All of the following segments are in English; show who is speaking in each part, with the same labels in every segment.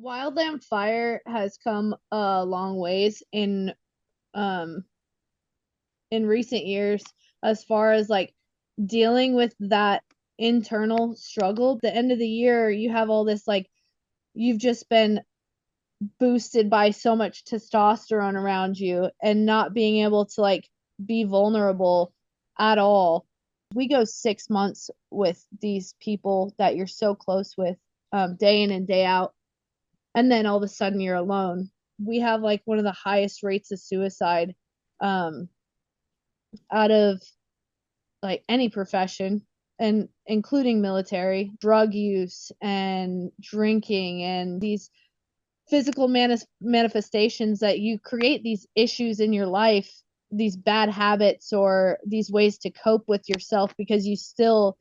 Speaker 1: Wildland Fire has come a long ways um in recent years as far as like dealing with that internal struggle. At the end of the year, you have all this like you've just been boosted by so much testosterone around you and not being able to like be vulnerable at all. We go 6 months with these people that you're so close with, day in and day out, and then all of a sudden you're alone. We have like one of the highest rates of suicide, um, out of like any profession, and including military, drug use and drinking and these physical manifestations that you create these issues in your life, these bad habits or these ways to cope with yourself because you still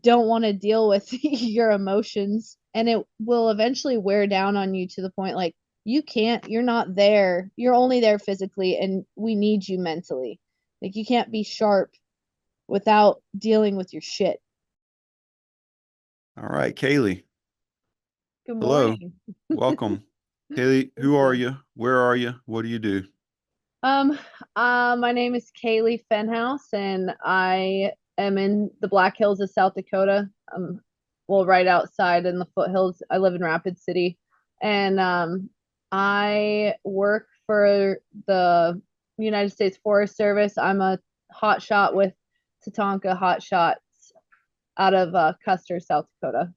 Speaker 1: don't want to deal with your emotions, and it will eventually wear down on you to the point like you're not there, you're only there physically, and we need you mentally. Like you can't be sharp without dealing with your shit.
Speaker 2: All right, Kaeley.
Speaker 1: Good
Speaker 2: Hello.
Speaker 1: morning.
Speaker 2: Welcome. Kaeley,
Speaker 1: Thank
Speaker 2: who are
Speaker 1: you.
Speaker 2: you? Where are you? What do you do?
Speaker 1: Um, my name is Kaeley Fenhaus, and I am in the Black Hills of South Dakota. Well, right outside in the foothills. I live in Rapid City, and I work for the United States Forest Service. I'm a hot shot with Tatanka Hot Shots out of Custer, South Dakota.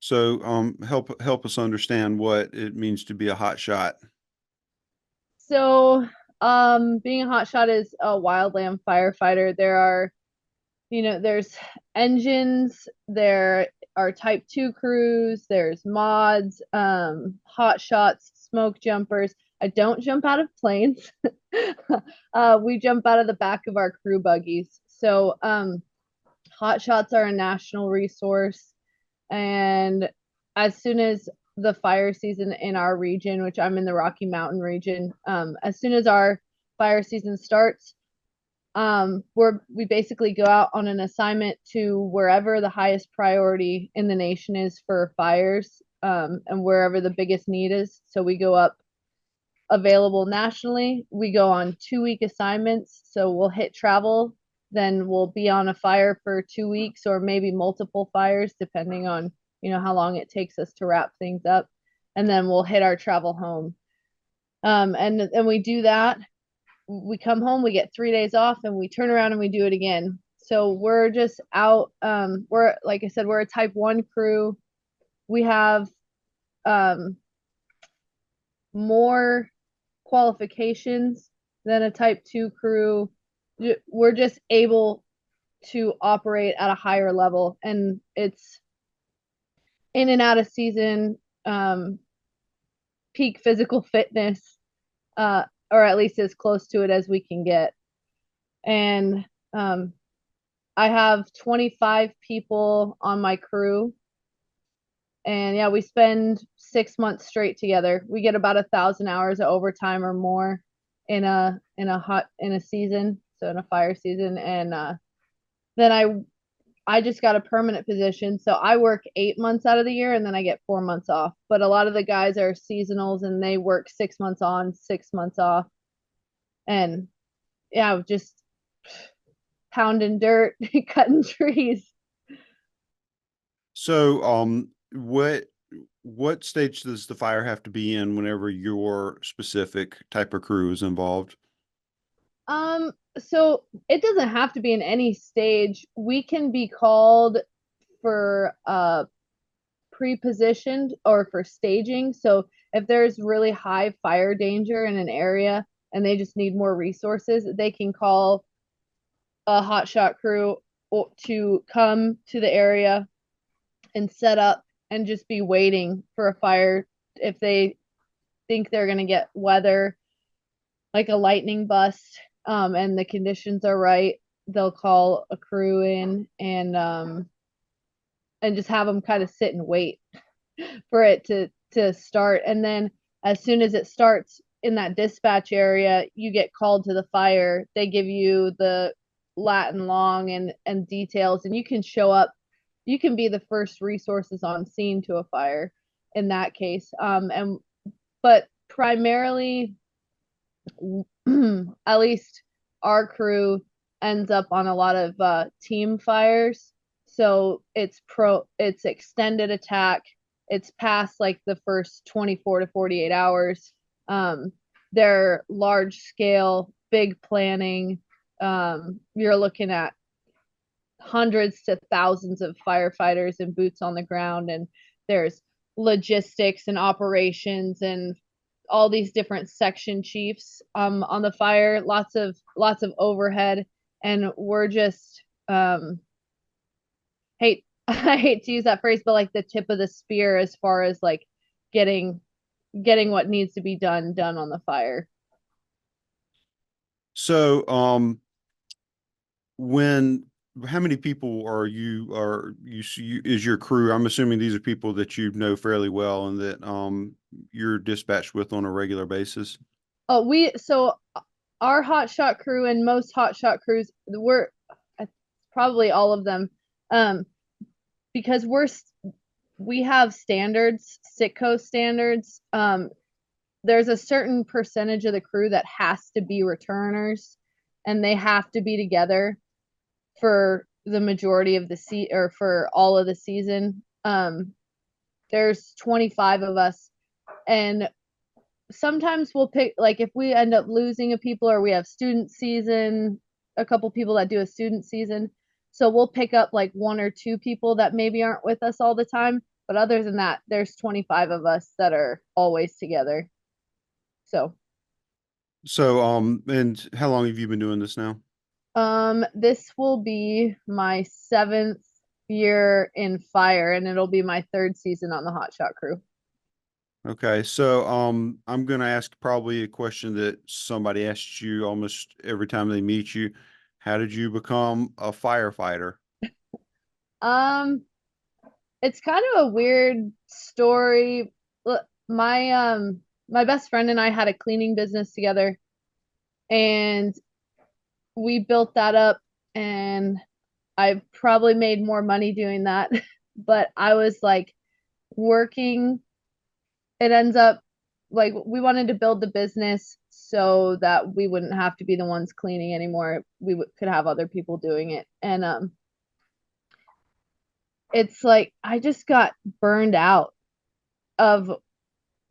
Speaker 2: So, help us understand what it means to be a hot shot.
Speaker 1: So, being a hot shot is a wildland firefighter. There's engines, there are type 2 crews, there's mods, hot shots, smoke jumpers. I don't jump out of planes. We jump out of the back of our crew buggies. So, hot shots are a national resource. And as soon as the fire season in our region, which I'm in the Rocky Mountain region, as soon as our fire season starts, we basically go out on an assignment to wherever the highest priority in the nation is for fires, and wherever the biggest need is. So we go up available nationally. We go on 2 week assignments. So we'll hit travel, then we'll be on a fire for 2 weeks or maybe multiple fires, depending on, how long it takes us to wrap things up. And then we'll hit our travel home. And we do that. We come home, we get 3 days off, and we turn around and we do it again. So we're just out. We're, like I said, we're a type 1 crew. We have um, more qualifications than a type 2 crew. We're just able to operate at a higher level, and it's in and out of season, peak physical fitness, or at least as close to it as we can get. And I have 25 people on my crew, and yeah, we spend 6 months straight together. We get about 1,000 hours of overtime or more in a season, so in a fire season. And then I just got a permanent position, so I work 8 months out of the year, and then I get 4 months off. But a lot of the guys are seasonals, and they work 6 months on, 6 months off, and yeah, just pounding dirt, cutting trees.
Speaker 2: So, what stage does the fire have to be in whenever your specific type of crew is involved?
Speaker 1: So it doesn't have to be in any stage. We can be called for pre-positioned or for staging. So if there's really high fire danger in an area and they just need more resources, they can call a hotshot crew to come to the area and set up and just be waiting for a fire. If they think they're going to get weather like a lightning bust, and the conditions are right, they'll call a crew in, and just have them kind of sit and wait for it to start. And then as soon as it starts in that dispatch area, you get called to the fire. They give you the Latin long and details, and you can show up. You can be the first resources on scene to a fire. in that case. And but primarily, at least our crew ends up on a lot of team fires. So it's extended attack. It's past like the first 24 to 48 hours. Um, they're large scale, big planning. You're looking at hundreds to thousands of firefighters and boots on the ground, and there's logistics and operations and all these different section chiefs on the fire, lots of overhead, and we're just hate I hate to use that phrase, but like the tip of the spear as far as like getting getting what needs to be done on the fire.
Speaker 2: So, when how many people is your crew? I'm assuming these are people that you know fairly well and that you're dispatched with on a regular basis.
Speaker 1: Oh, we so our hotshot crew and most hotshot crews, we're probably all of them, um, because we have standards, Sitco standards. There's a certain percentage of the crew that has to be returners, and they have to be together for the majority of or for all of the season. There's 25 of us, and sometimes we'll pick, like if we end up losing a people or we have student season, a couple people that do a student season, so we'll pick up like one or two people that maybe aren't with us all the time, but other than that there's 25 of us that are always together. So
Speaker 2: So, and how long have you been doing this now?
Speaker 1: this will be my 7th year in fire, and it'll be my 3rd season on the hotshot crew.
Speaker 2: Okay, so I'm gonna ask probably a question that somebody asks you almost every time they meet you. How did you become a firefighter?
Speaker 1: um it's kind of a weird story. My best friend and I had a cleaning business together, and we built that up, and I probably made more money doing that. But I was like working, it ends up like we wanted to build the business so that we wouldn't have to be the ones cleaning anymore. Could have other people doing it. And it's like I just got burned out of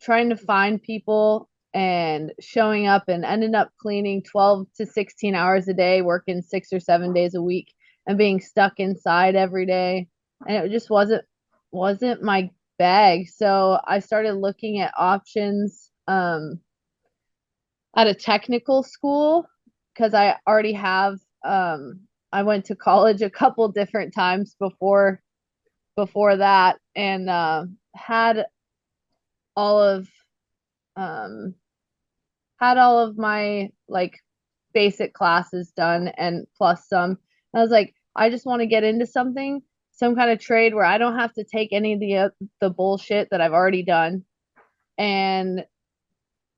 Speaker 1: trying to find people and showing up, and ended up cleaning 12 to 16 hours a day, working 6 or 7 days a week, and being stuck inside every day. And it just wasn't my bag. So I started looking at options at a technical school, because I already have I went to college a couple different times before that, and had all of um had all of my like basic classes done and plus some. And I was like, I just want to get into something, some kind of trade where I don't have to take any of the bullshit that I've already done, and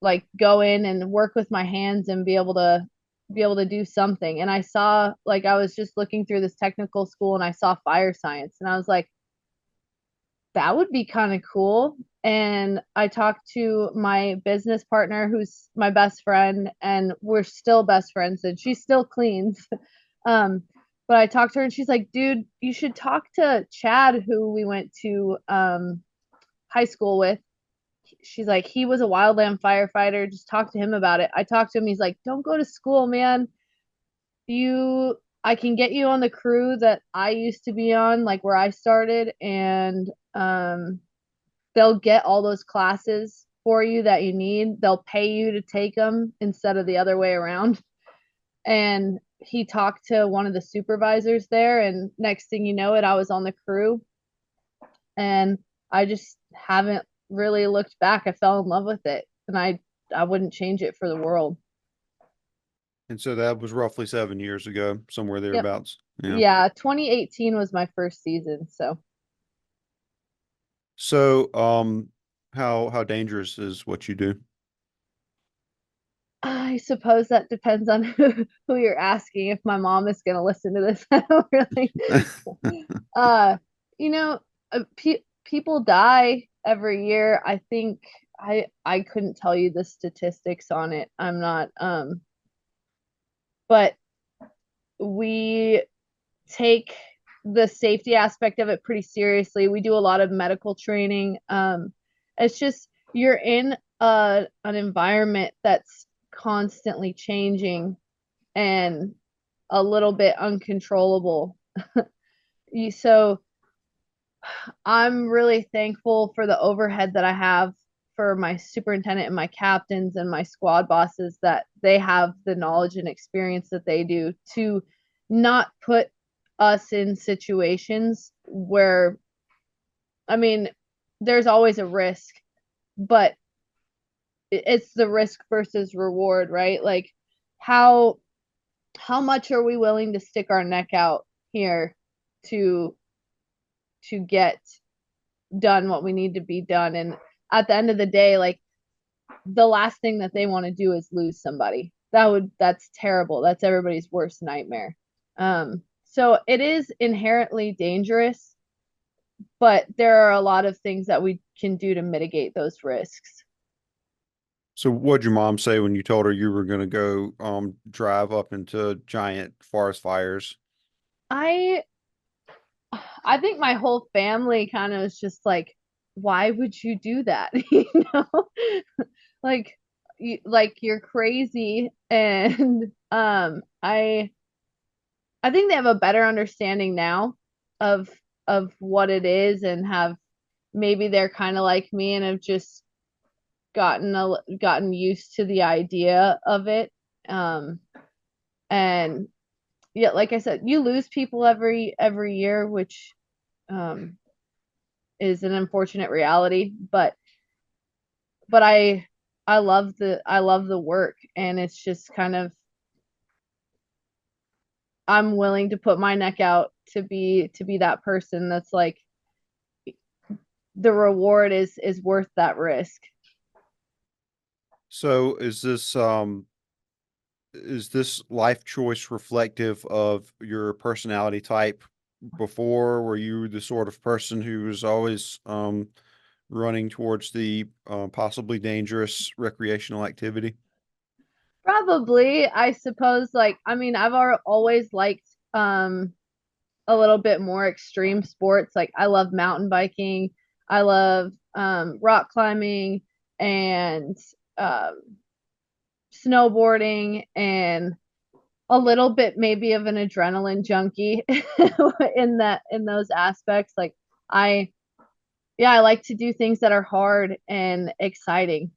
Speaker 1: like go in and work with my hands and be able to do something. And I saw, like, I was just looking through this technical school and I saw fire science, and I was like, that would be kind of cool. And I talked to my business partner, who's my best friend, and we're still best friends, and she still cleans. um, but I talked to her, and she's like, dude, you should talk to Chad, who we went to high school with. She's like, he was a wildland firefighter. Just talk to him about it. I talked to him. He's like, don't go to school, man. You, I can get you on the crew that I used to be on, like where I started, and they'll get all those classes for you that you need. They'll pay you to take them instead of the other way around. And he talked to one of the supervisors there, and next thing you know it, I was on the crew, and I just haven't really looked back. I fell in love with it, and I wouldn't change it for the world.
Speaker 2: And so that was roughly 7 years ago, somewhere
Speaker 1: Yep.
Speaker 2: thereabouts. Yeah.
Speaker 1: Yeah, 2018 was my first season, so
Speaker 2: So, how dangerous is what you do?
Speaker 1: I suppose that depends on who you're asking. If my mom is going to listen to this, I don't really. Uh, you know, people die. every year. I think I couldn't tell you the statistics on it. I'm not but we take the safety aspect of it pretty seriously. We do a lot of medical training. It's just you're in an environment that's constantly changing and a little bit uncontrollable. So I'm really thankful for the overhead that I have for my superintendent and my captains and my squad bosses, that they have the knowledge and experience that they do to not put us in situations where, I mean, there's always a risk, but it's the risk versus reward, right? Like how how much are we willing to stick our neck out here to get done what we need to be done? And at the end of the day, like the last thing that they want to do is lose somebody. That's terrible. That's everybody's worst nightmare. So it is inherently dangerous, but there are a lot of things that we can do to mitigate those risks.
Speaker 2: So what'd your mom say when you told her you were going to go drive up into giant forest fires?
Speaker 1: I I think my whole family kind of was just like, why would you do that? You know, like like you're crazy. And I think they have a better understanding now of what it is, and have maybe they're kind of like me and have just gotten used to the idea of it. Um, and yeah, like I said, you lose people every year, which um, is an unfortunate reality. But I love the work, and it's just kind of I'm willing to put my neck out to be that person that's like the reward is worth that risk.
Speaker 2: So is this life choice reflective of your personality type before? Were you the sort of person who was always running towards the possibly dangerous recreational activity?
Speaker 1: Probably, I suppose. Like, I mean, always liked a little bit more extreme sports. Like, I love mountain biking, I love rock climbing, and um, snowboarding, and a little bit maybe of an adrenaline junkie in those aspects. Like, I yeah, I like to do things that are hard and exciting.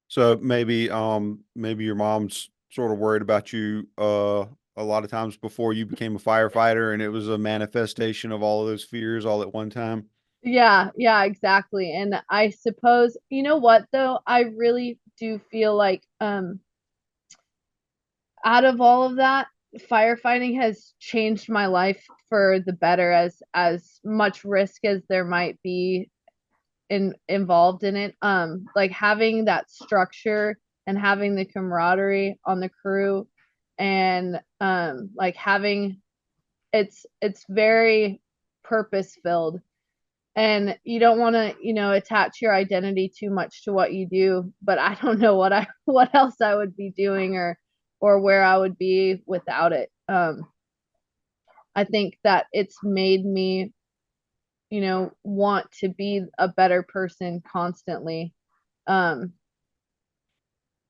Speaker 2: So maybe your mom's sort of worried about you a lot of times before you became a firefighter, and it was a manifestation of all of those fears all at one time.
Speaker 1: Yeah, yeah, exactly. And I suppose, you know what though, I really do feel like out of all of that, firefighting has changed my life for the better. As much risk as there might be involved in it, like having that structure and having the camaraderie on the crew, and like having it's very purpose filled, and you don't want to, attach your identity too much to what you do. But I don't know what else I would be doing, or where I would be without it. I think that it's made me, want to be a better person constantly. um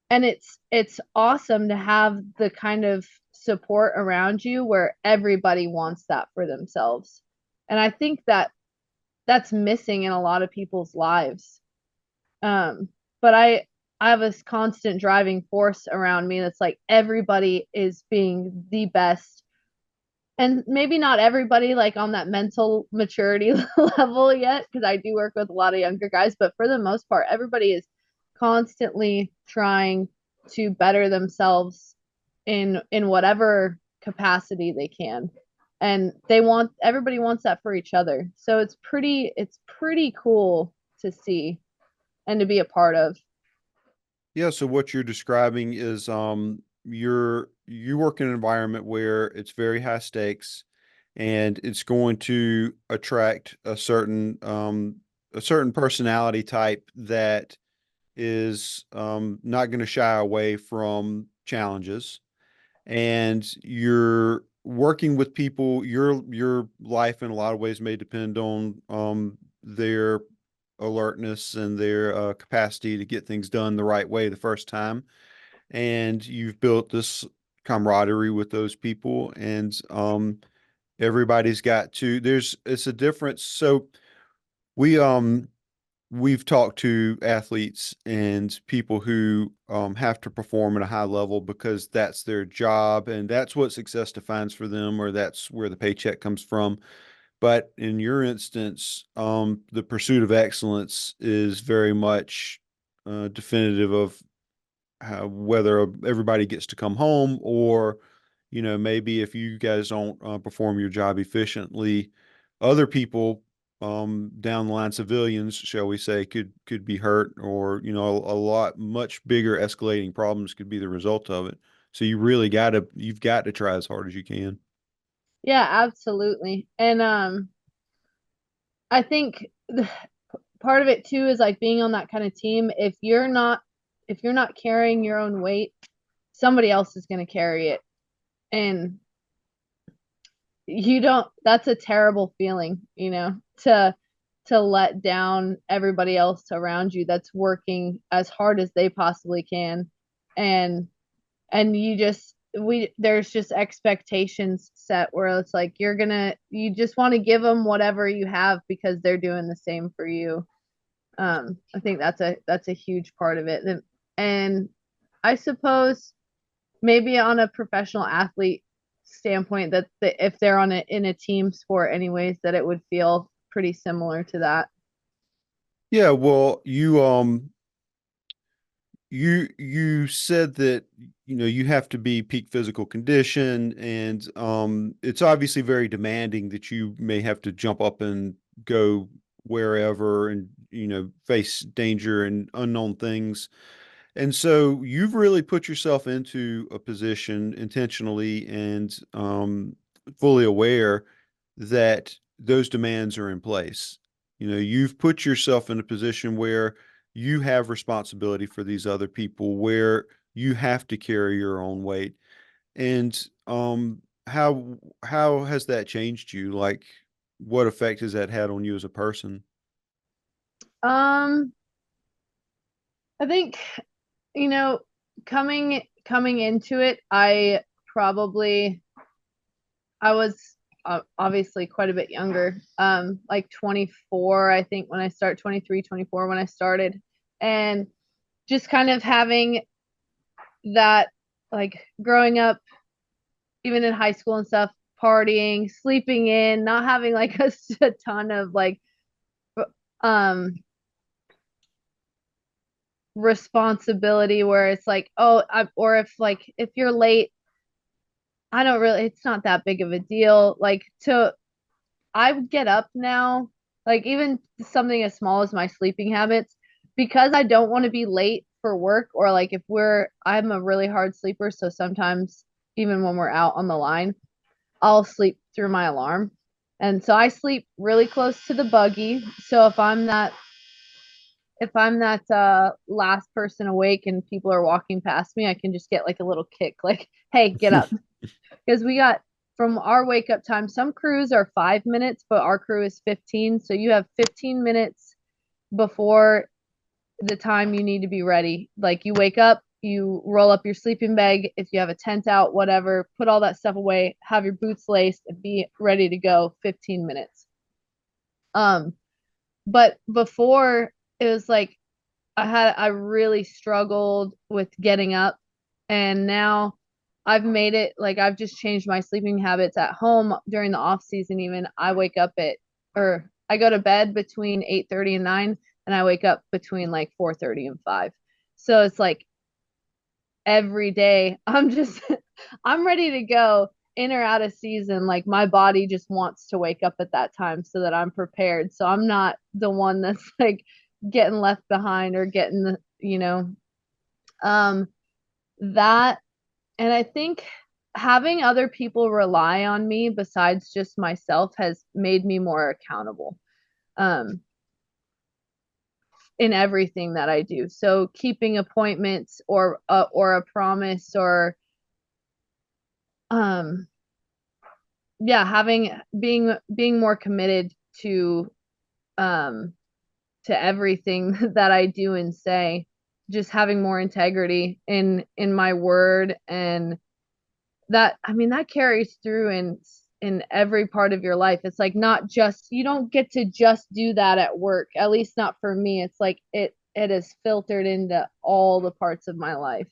Speaker 1: and it's awesome to have the kind of support around you where everybody wants that for themselves. And I think that that's missing in a lot of people's lives. But I have this constant driving force around me that's like everybody is being the best, and maybe not everybody like on that mental maturity level yet, because I do work with a lot of younger guys, but for the most part everybody is constantly trying to better themselves in whatever capacity they can, and everybody wants that for each other. So it's pretty cool to see and to be a part of.
Speaker 2: Yeah, so what you're describing is you work in an environment where it's very high stakes, and it's going to attract a certain personality type that is not going to shy away from challenges. And you're working with people. Your life in a lot of ways may depend on their alertness and their capacity to get things done the right way the first time. And you've built this camaraderie with those people, and everybody's got to. It's a difference. So we we've talked to athletes and people who have to perform at a high level because that's their job and that's what success defines for them, or that's where the paycheck comes from. But in your instance, the pursuit of excellence is very much definitive of whether everybody gets to come home, or maybe if you guys don't perform your job efficiently, other people down the line, civilians, shall we say, could be hurt, or a lot much bigger escalating problems could be the result of it. So you've got to try as hard as you can.
Speaker 1: Yeah, absolutely. And I think part of it too is like being on that kind of team. If you're not carrying your own weight, somebody else is going to carry it. And you don't that's a terrible feeling, to let down everybody else around you that's working as hard as they possibly can. And you just we there's just expectations set where it's like you just want to give them whatever you have because they're doing the same for you. I think that's a huge part of it. And I suppose maybe on a professional athlete standpoint, if they're in a team sport anyways, that it would feel pretty similar to that.
Speaker 2: Yeah, well, you said that you have to be peak physical condition, and it's obviously very demanding that you may have to jump up and go wherever, and face danger and unknown things. And so you've really put yourself into a position intentionally and fully aware that those demands are in place. You've put yourself in a position where you have responsibility for these other people, where you have to carry your own weight. And how has that changed you? Like, what effect has that had on you as a person?
Speaker 1: um I think, you know coming into it, I was obviously quite a bit younger, like 24, I think, when I started, 23, 24 when I started. And just kind of having that, like, growing up, even in high school and stuff, partying, sleeping in, not having like a ton of like um responsibility where it's like, oh, or if you're late, I don't really, it's not that big of a deal. I would get up now, like even something as small as my sleeping habits, because I don't want to be late for work, or like I'm a really hard sleeper, so sometimes even when we're out on the line, I'll sleep through my alarm. And so I sleep really close to the buggy. So if I'm that last person awake and people are walking past me, I can just get like a little kick, like, hey, get up. Because we got, from our wake up time, some crews are 5 minutes, but our crew is 15. So you have 15 minutes before the time you need to be ready. Like, you wake up, you roll up your sleeping bag, if you have a tent out, whatever, put all that stuff away, have your boots laced, and be ready to go 15 minutes. Um, but before, it was like I really struggled with getting up, and now I've made it, like, I've just changed my sleeping habits at home during the off season. Even I wake up or I go to bed between 8:30 and 9, and I wake up between like 4:30 and 5. So it's like every day I'm just I'm ready to go in or out of season. Like, my body just wants to wake up at that time so that I'm prepared. So I'm not the one that's like getting left behind or getting um that. And I think having other people rely on me besides just myself has made me more accountable um in everything that I do. So keeping appointments or a promise or um yeah, having being more committed um to everything that I do and say, just having more integrity in my word, and that, I mean, that carries through in every part of your life. It's like, not just, you don't get to just do that at work, at least not for me. It's like it is filtered into all the parts of my life.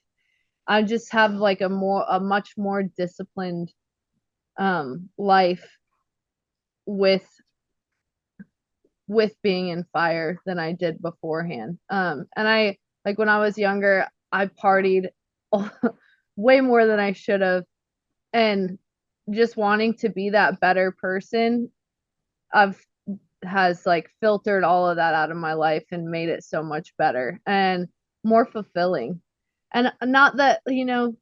Speaker 1: I just have like a much more disciplined life with being in fire than I did beforehand. And I, like, when I was younger, I partied way more than I should have, and just wanting to be that better person, I've has like filtered all of that out of my life and made it so much better and more fulfilling. And not that, you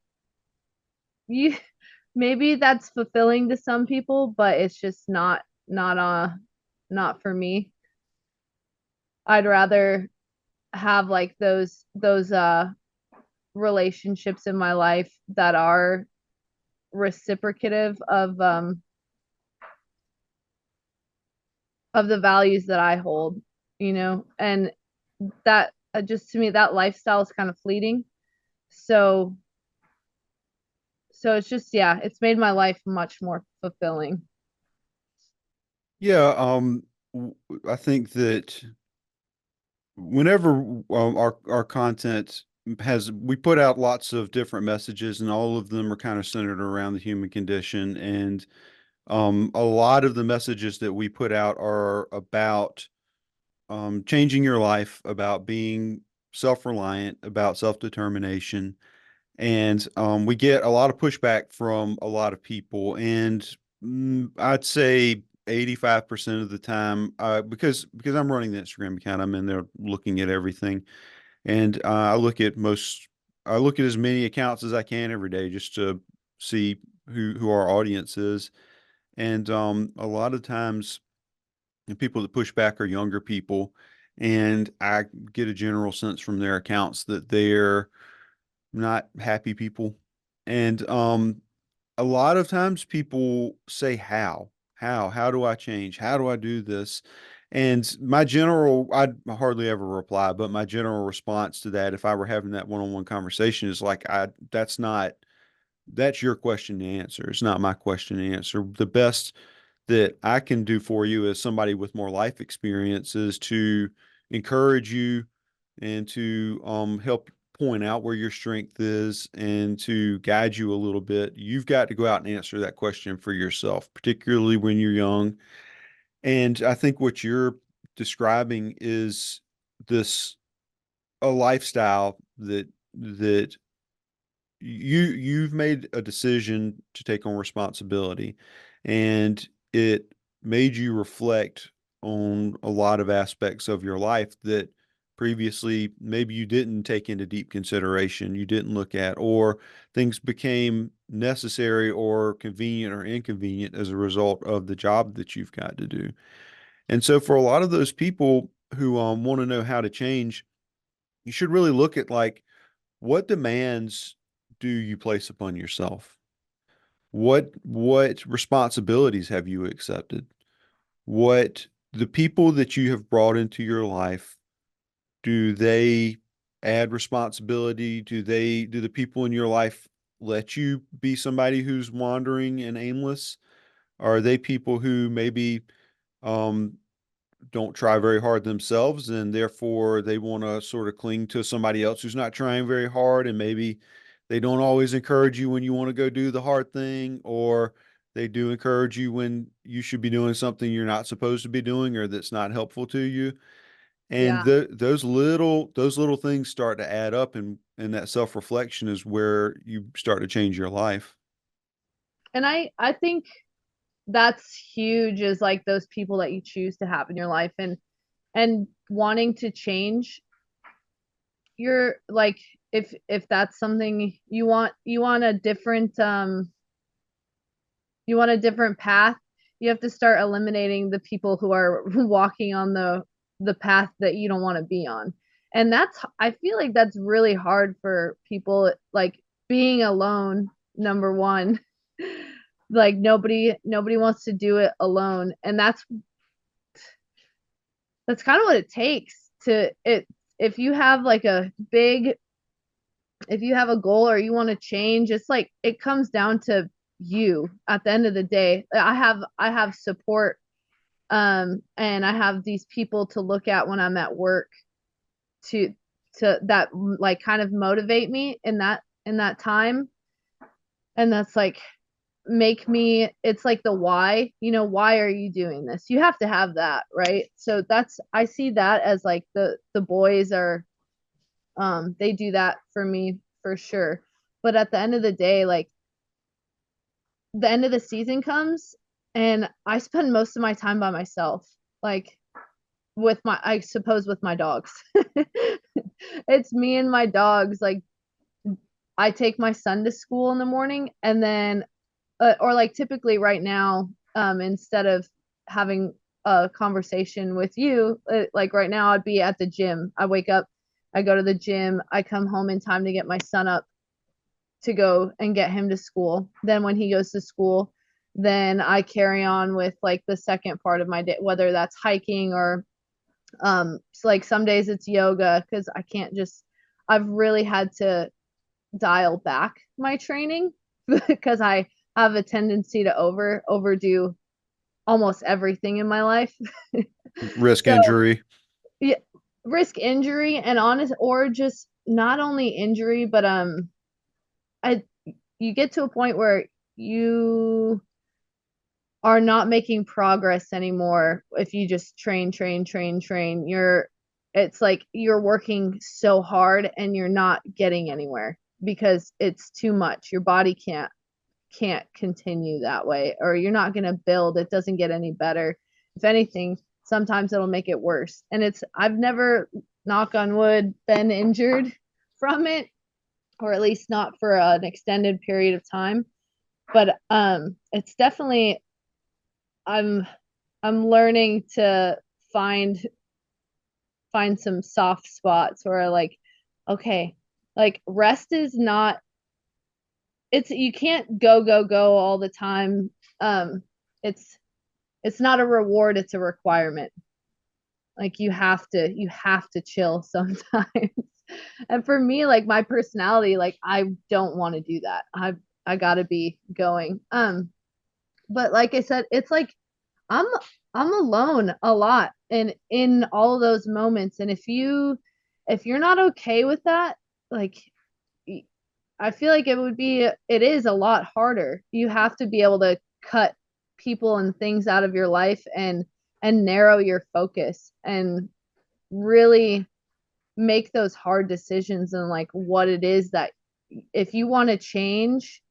Speaker 1: maybe that's fulfilling to some people, but it's just not for me. I'd rather have like those relationships in my life that are reciprocative of the values that I hold, and that, just to me, that lifestyle is kind of fleeting. So it's just, yeah, it's made my life much more fulfilling.
Speaker 2: Yeah, I think that whenever our content we put out lots of different messages, and all of them are kind of centered around the human condition. And a lot of the messages that we put out are about changing your life, about being self-reliant, about self-determination. And we get a lot of pushback from a lot of people. And I'd say 85% of the time, because I'm running the Instagram account, I'm in there looking at everything. And I look at as many accounts as I can every day just to see who our audience is. And a lot of times, the people that push back are younger people, and I get a general sense from their accounts that they're not happy people. And a lot of times people say, how do I change? How do I do this? And I'd hardly ever reply, but my general response to that, if I were having that one-on-one conversation, is like, that's your question to answer. It's not my question to answer. The best that I can do for you as somebody with more life experience is to encourage you and to help point out where your strength is and to guide you a little bit. You've got to go out and answer that question for yourself, particularly when you're young. And I think what you're describing is this a lifestyle that you've made a decision to take on responsibility, and it made you reflect on a lot of aspects of your life that previously maybe you didn't take into deep consideration, you didn't look at, or things became necessary or convenient or inconvenient as a result of the job that you've got to do. And so for a lot of those people who want to know how to change, you should really look at, like, what demands do you place upon yourself? What responsibilities have you accepted? What the people that you have brought into your life, do they add responsibility? Do the people in your life let you be somebody who's wandering and aimless? Are they people who maybe um don't try very hard themselves, and therefore they want to sort of cling to somebody else who's not trying very hard, and maybe they don't always encourage you when you want to go do the hard thing, or they do encourage you when you should be doing something you're not supposed to be doing or that's not helpful to you. And
Speaker 1: Yeah.
Speaker 2: those little things start to add up, and that self-reflection is where you start to change your life.
Speaker 1: And I think that's huge, is like those people that you choose to have in your life, and wanting to change. You're like, if that's something you want, a different you want a different path, you have to start eliminating the people who are walking on the path that you don't want to be on. And that's, I feel like that's really hard for people, like being alone, number one. Like nobody wants to do it alone. And that's kind of what it takes to it. If you have like a big, if you have a goal or you want to change, it's like it comes down to you at the end of the day. I have support, and I have these people to look at when I'm at work to that like kind of motivate me in that time. And that's like make me, it's like the why, why are you doing this? You have to have that, right? So that's, I see that as like the boys are, they do that for me for sure. But at the end of the day, like the end of the season comes and I spend most of my time by myself, like with my, I suppose with my dogs. It's me and my dogs. Like I take my son to school in the morning and then or like typically right now, instead of having a conversation with you, like right now I'd be at the gym. I wake up, I go to the gym, I come home in time to get my son up to go and get him to school. Then when he goes to school, then I carry on with like the second part of my day, whether that's hiking or so like some days it's yoga because I can't just, I've really had to dial back my training because I have a tendency to overdo almost everything in my life.
Speaker 2: Risk
Speaker 1: So
Speaker 2: injury.
Speaker 1: yeah, risk injury and honest, or just not only injury, but I you get to a point where you are not making progress anymore if you just train. It's like you're working so hard and you're not getting anywhere because it's too much. Your body can't continue that way, or you're not going to build. It doesn't get any better. If anything, sometimes it'll make it worse. And it's, I've never, knock on wood, been injured from it, or at least not for an extended period of time. But it's definitely, I'm I'm learning to find find some soft spots where like, okay, like rest is not, it's, you can't go all the time. It's it's not a reward, it's a requirement. Like you have to chill sometimes. And for me, like my personality, like I don't want to do that. I gotta be going. But like I said, it's like I'm I'm alone a lot in all of those moments. And if you're not okay with that, like I feel like it is a lot harder. You have to be able to cut people and things out of your life and narrow your focus and really make those hard decisions and like what it is that if you want to change,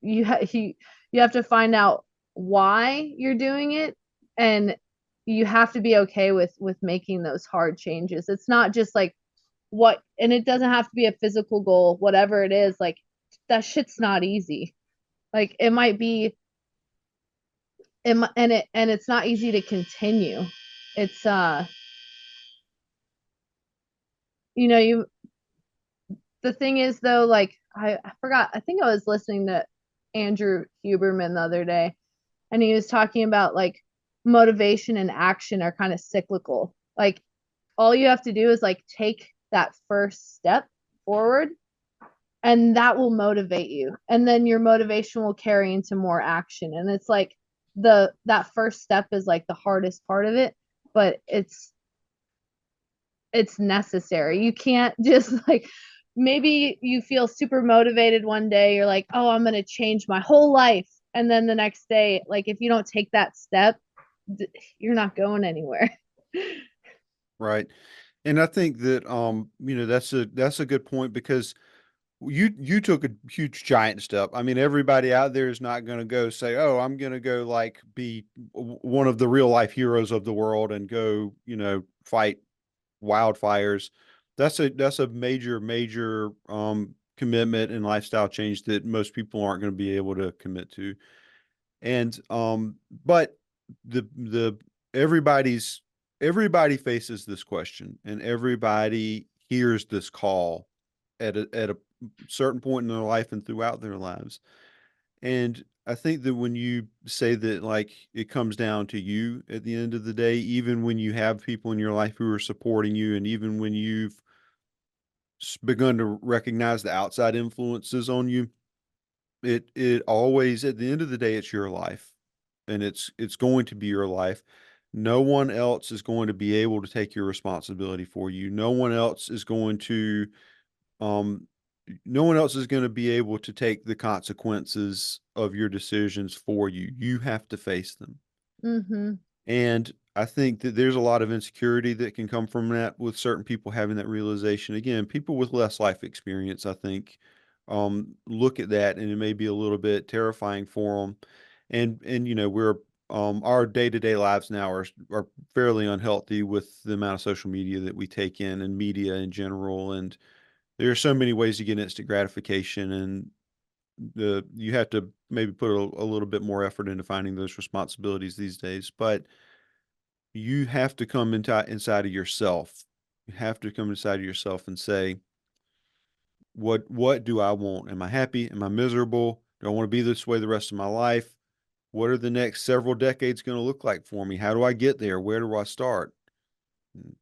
Speaker 1: you have to find out why you're doing it, and you have to be okay with making those hard changes. It's not just like what, and it doesn't have to be a physical goal, whatever it is, like that shit's not easy. Like it might be and it's not easy to continue. It's you, the thing is though, like I forgot, I think I was listening to Andrew Huberman the other day, and he was talking about like motivation and action are kind of cyclical. Like all you have to do is like take that first step forward, and that will motivate you, and then your motivation will carry into more action. And it's like that first step is like the hardest part of it, but it's necessary. You can't just like, maybe you feel super motivated one day, you're like, oh, I'm going to change my whole life, and then the next day, like if you don't take that step, you're not going anywhere.
Speaker 2: Right. And I think that that's a good point because you took a huge giant step. I mean, everybody out there is not going to go say, "Oh, I'm going to go like be one of the real life heroes of the world and go, fight wildfires." That's a major commitment and lifestyle change that most people aren't going to be able to commit to. And but the everybody's everybody faces this question, and everybody hears this call at a certain point in their life and throughout their lives. And I think that when you say that, like, it comes down to you at the end of the day, even when you have people in your life who are supporting you, and even when you've begun to recognize the outside influences on you, it always, at the end of the day, it's your life, and it's going to be your life. No one else is going to be able to take your responsibility for you. Um no one else is going to be able to take the consequences of your decisions for you. You have to face them.
Speaker 1: Mm-hmm.
Speaker 2: And I think that there's a lot of insecurity that can come from that, with certain people having that realization. Again, people with less life experience, I think, look at that, and it may be a little bit terrifying for them. And we're our day-to-day lives now are fairly unhealthy with the amount of social media that we take in, and media in general. And there are so many ways to get instant gratification, and you have to maybe put a little bit more effort into finding those responsibilities these days. But you have to come inside of yourself. You have to come inside of yourself and say, what do I want? Am I happy? Am I miserable? Do I want to be this way the rest of my life? What are the next several decades going to look like for me? How do I get there? Where do I start?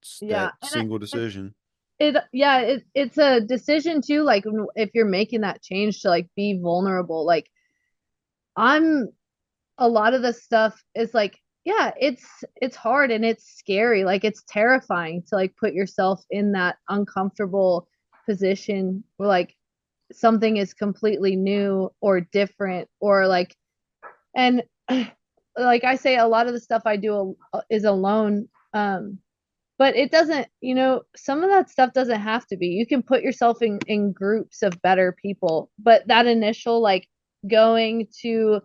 Speaker 2: It's
Speaker 1: Yeah,
Speaker 2: that single decision.
Speaker 1: it's a decision too. Like if you're making that change to like be vulnerable, like I'm a lot of the stuff is like, yeah, it's hard and it's scary. Like it's terrifying to like put yourself in that uncomfortable position where like something is completely new or different or like and like I say a lot of the stuff I do is alone. But it doesn't, some of that stuff doesn't have to be. You can put yourself in groups of better people, but that initial like going to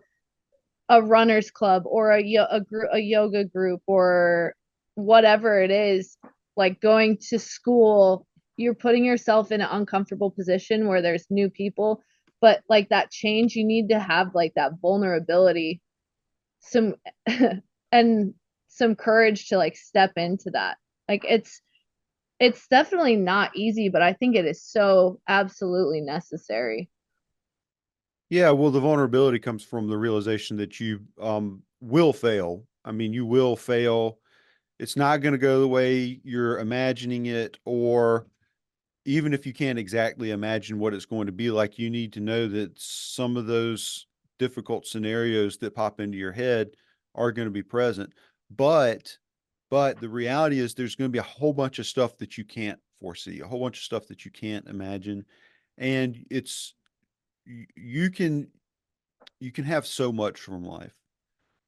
Speaker 1: a runners club or a yoga group or whatever it is, like going to school, you're putting yourself in an uncomfortable position where there's new people, but like that change, you need to have like that vulnerability, some and some courage to like step into that. Like it's definitely not easy, but I think it is so absolutely necessary.
Speaker 2: Yeah, well, the vulnerability comes from the realization that you will fail. I mean, you will fail. It's not going to go the way you're imagining it, or even if you can't exactly imagine what it's going to be like, you need to know that some of those difficult scenarios that pop into your head are going to be present. But but the reality is there's going to be a whole bunch of stuff that you can't foresee, a whole bunch of stuff that you can't imagine. And you can have so much from life.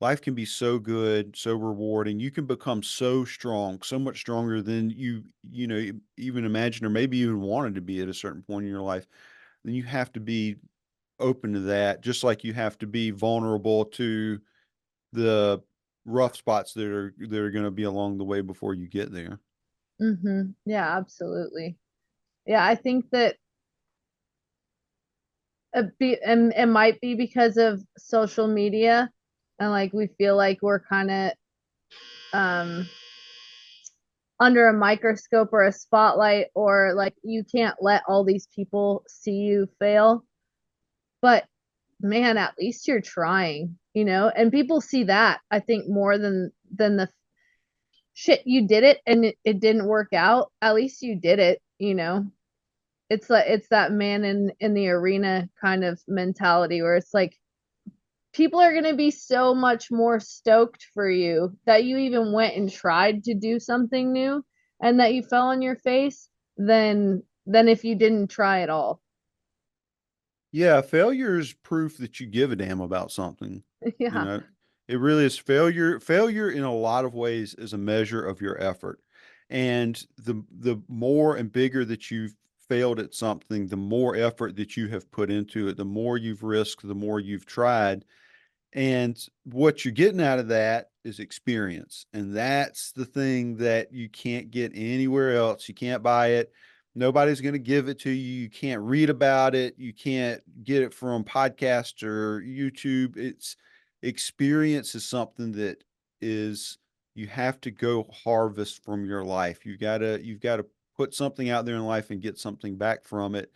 Speaker 2: Life can be so good, so rewarding. You can become so strong, so much stronger than you even imagined, or maybe even wanted to be at a certain point in your life. Then you have to be open to that, just like you have to be vulnerable to the rough spots that are going to be along the way before you get there.
Speaker 1: Mm-hmm. Yeah, absolutely. Yeah, I think that and it might be because of social media and like we feel like we're kind of um under a microscope or a spotlight or like you can't let all these people see you fail, but man, at least you're trying, and people see that I think more than the shit you did it and it didn't work out. At least you did it. It's like it's that man in the arena kind of mentality where it's like people are going to be so much more stoked for you that you even went and tried to do something new and that you fell on your face than if you didn't try at all.
Speaker 2: Yeah, failure is proof that you give a damn about something. You
Speaker 1: Yeah.
Speaker 2: know, it really is. Failure in a lot of ways is a measure of your effort. And the more and bigger that you've failed at something, the more effort that you have put into it, the more you've risked, the more you've tried. And what you're getting out of that is experience. And that's the thing that you can't get anywhere else. You can't buy it. Nobody's going to give it to you. You can't read about it. You can't get it from podcasts or YouTube. It's experience is something that is you have to go harvest from your life. You've got to put something out there in life and get something back from it.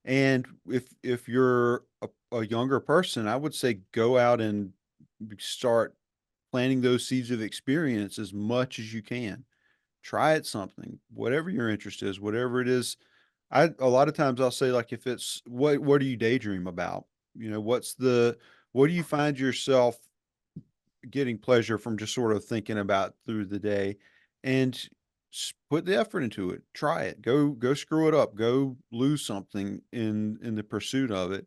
Speaker 2: And if you're a younger person, I would say go out and start planting those seeds of experience as much as you can. Try it something, whatever your interest is, whatever it is. A lot of times I'll say, like, if it's what do you daydream about? What do you find yourself getting pleasure from just sort of thinking about through the day, and put the effort into it. Try it. Go screw it up. Go lose something in the pursuit of it,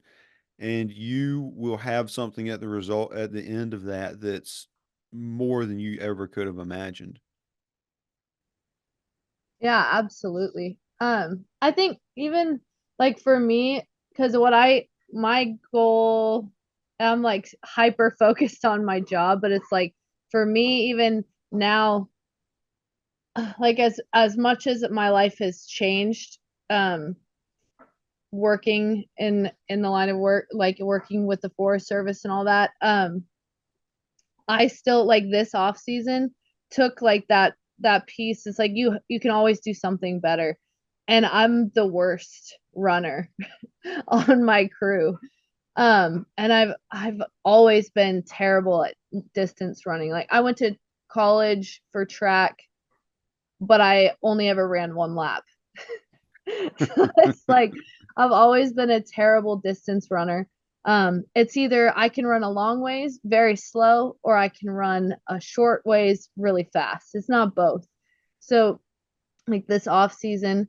Speaker 2: and you will have something at the end of that that's more than you ever could have imagined.
Speaker 1: Yeah, absolutely. I think even like for me, because what I my goal, I'm like hyper focused on my job, but it's like for me even now, like as much as my life has changed, um, working in the line of work, like working with the Forest Service and all that, I still like this off season took like that piece. It's like you can always do something better. And I'm the worst runner on my crew. And I've always been terrible at distance running. Like I went to college for track, but I only ever ran one lap. So it's like I've always been a terrible distance runner. It's either I can run a long ways very slow, or I can run a short ways really fast. It's not both. So like this off season,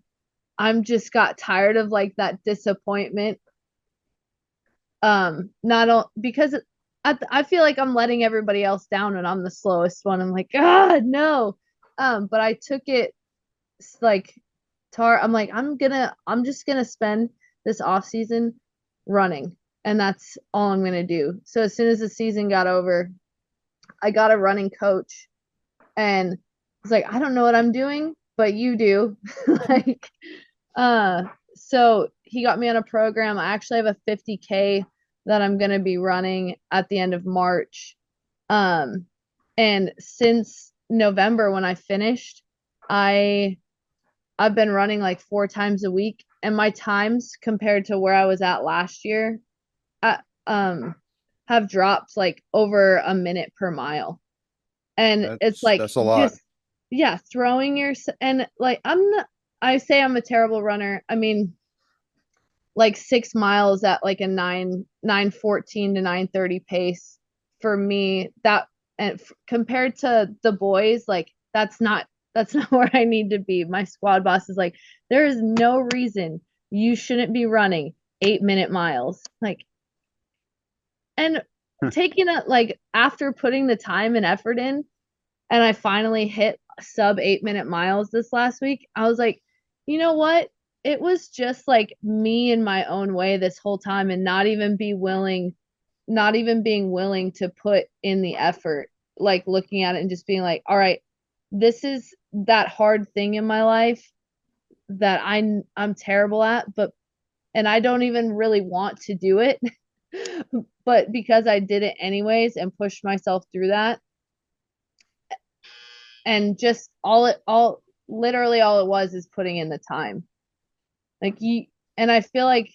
Speaker 1: I'm just got tired of like that disappointment. Not all because I feel like I'm letting everybody else down and I'm the slowest one. I'm like, God, no. But I took it like I'm like, I'm just gonna spend this off season running, and that's all I'm gonna do. So as soon as the season got over, I got a running coach, and it's like, I don't know what I'm doing, but you do. Like, uh, so he got me on a program. I actually have a 50K that I'm gonna be running at the end of March. Um, and since November when I finished, I I've been running like 4 times a week, and my times compared to where I was at last year, I, have dropped like over a minute per mile. And it's like
Speaker 2: That's a lot.
Speaker 1: just yeah, throwing your and like I'm not. I say I'm a terrible runner. I mean, like 6 miles at like a 9:14 to 9:30 pace for me. That and compared to the boys, like that's not where I need to be. My squad boss is like, there is no reason you shouldn't be running 8-minute miles. Like, and taking it like after putting the time and effort in, and I finally hit sub 8-minute miles this last week, I was like, you know what? It was just like me in my own way this whole time, and not even being willing to put in the effort, like looking at it and just being like, all right, this is that hard thing in my life that I'm terrible at, but and I don't even really want to do it. But because I did it anyways and pushed myself through that, and just all literally all it was is putting in the time. Like you and I feel like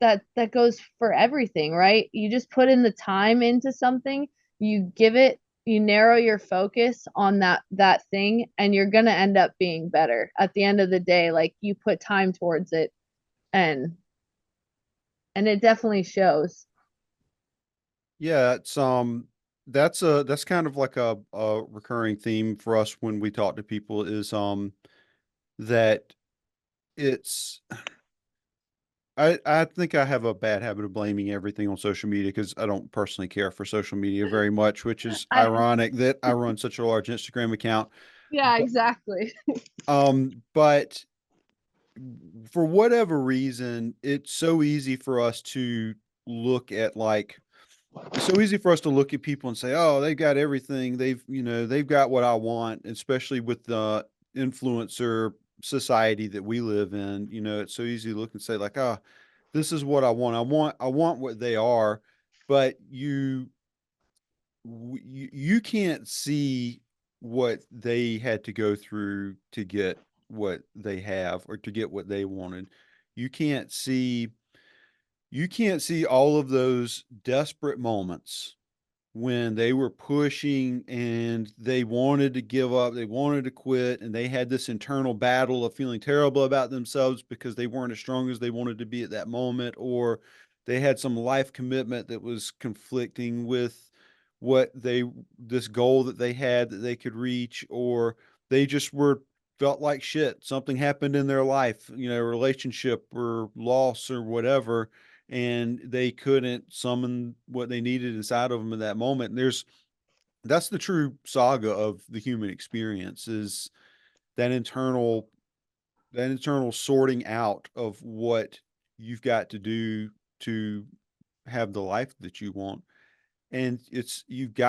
Speaker 1: that goes for everything, right? You just put in the time into something, you narrow your focus on that thing, and you're going to end up being better at the end of the day. Like you put time towards it, and it definitely shows.
Speaker 2: Yeah, that's kind of like a recurring theme for us when we talk to people is that it's I think I have a bad habit of blaming everything on social media because I don't personally care for social media very much, which is
Speaker 1: I
Speaker 2: ironic that I run such a large Instagram account.
Speaker 1: Yeah, exactly.
Speaker 2: But for whatever reason, it's so easy for us to look at like it's so easy for us to look at people and say, "Oh, they've got everything. They've got what I want," especially with the influencer society that we live in. You know, it's so easy to look and say like, "Ah, this is what I want. I want what they are," but you can't see what they had to go through to get what they have or to get what they wanted. You can't see you can't see all of those desperate moments when they were pushing and they wanted to give up, they wanted to quit, and they had this internal battle of feeling terrible about themselves because they weren't as strong as they wanted to be at that moment, or they had some life commitment that was conflicting with what they this goal that they had that they could reach, or they just were felt like shit. Something happened in their life, you know, relationship or loss or whatever, and they couldn't summon what they needed inside of them in that moment. And that's the true saga of the human experience is that internal that internal sorting out of what you've got to do to have the life that you want. And it's it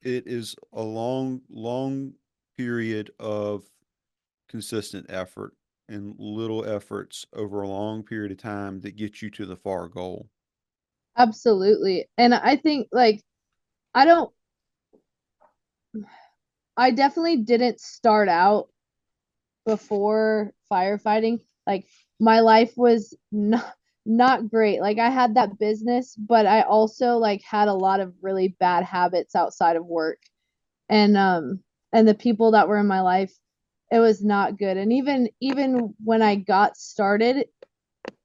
Speaker 2: is a long period of consistent effort and little efforts over a long period of time that get you to the far goal.
Speaker 1: Absolutely. And I think like I don't I definitely didn't start out before firefighting. Like my life was not great. Like I had that business, but I also like had a lot of really bad habits outside of work. And the people that were in my life, it was not good. And even when I got started